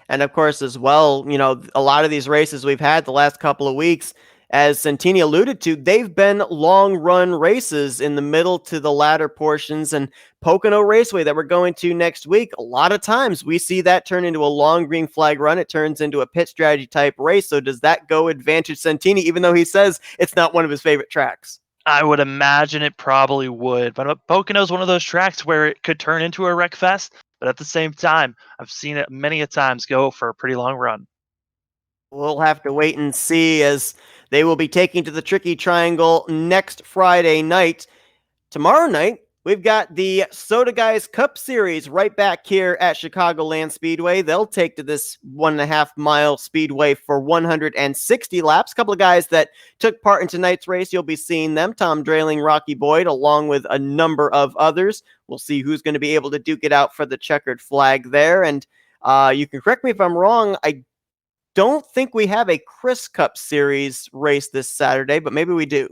And of course, as well, a lot of these races we've had the last couple of weeks, as Santini alluded to, they've been long run races in the middle to the latter portions. And Pocono Raceway that we're going to next week, a lot of times we see that turn into a long green flag run. It turns into a pit strategy type race. So does that go advantage Santini, even though he says it's not one of his favorite tracks? I would imagine it probably would. But Pocono is one of those tracks where it could turn into a wreck fest. But at the same time, I've seen it many a times go for a pretty long run. We'll have to wait and see, as they will be taking to the Tricky Triangle next Friday night. Tomorrow night, we've got the Soda Guys Cup Series right back here at Chicagoland Speedway. They'll take to this 1.5 mile speedway for 160 laps. A couple of guys that took part in tonight's race, you'll be seeing them. Tom Drailing, Rocky Boyd, along with a number of others. We'll see who's going to be able to duke it out for the checkered flag there. And you can correct me if I'm wrong. I don't think we have a Chris Cup Series race this Saturday, but maybe we do.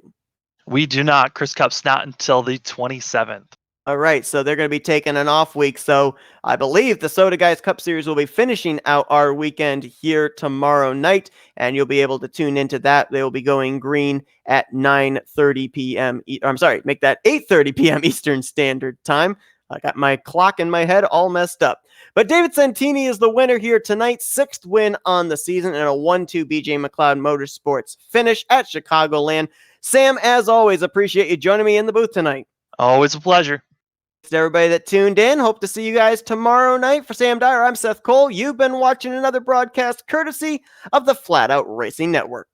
We do not. Chris Cup's not until the 27th. All right, so they're going to be taking an off week. So I believe the Soda Guys Cup Series will be finishing out our weekend here tomorrow night, and you'll be able to tune into that. They will be going green at 9:30 p.m. I'm sorry, make that 8:30 p.m. Eastern Standard Time. I got my clock in my head all messed up. But David Santini is the winner here tonight. 6th win on the season and a 1-2 BJ McLeod Motorsports finish at Chicagoland. Sam, as always, appreciate you joining me in the booth tonight. Always a pleasure. Thanks to everybody that tuned in. Hope to see you guys tomorrow night. For Sam Dyer, I'm Seth Cole. You've been watching another broadcast courtesy of the Flatout Racing Network.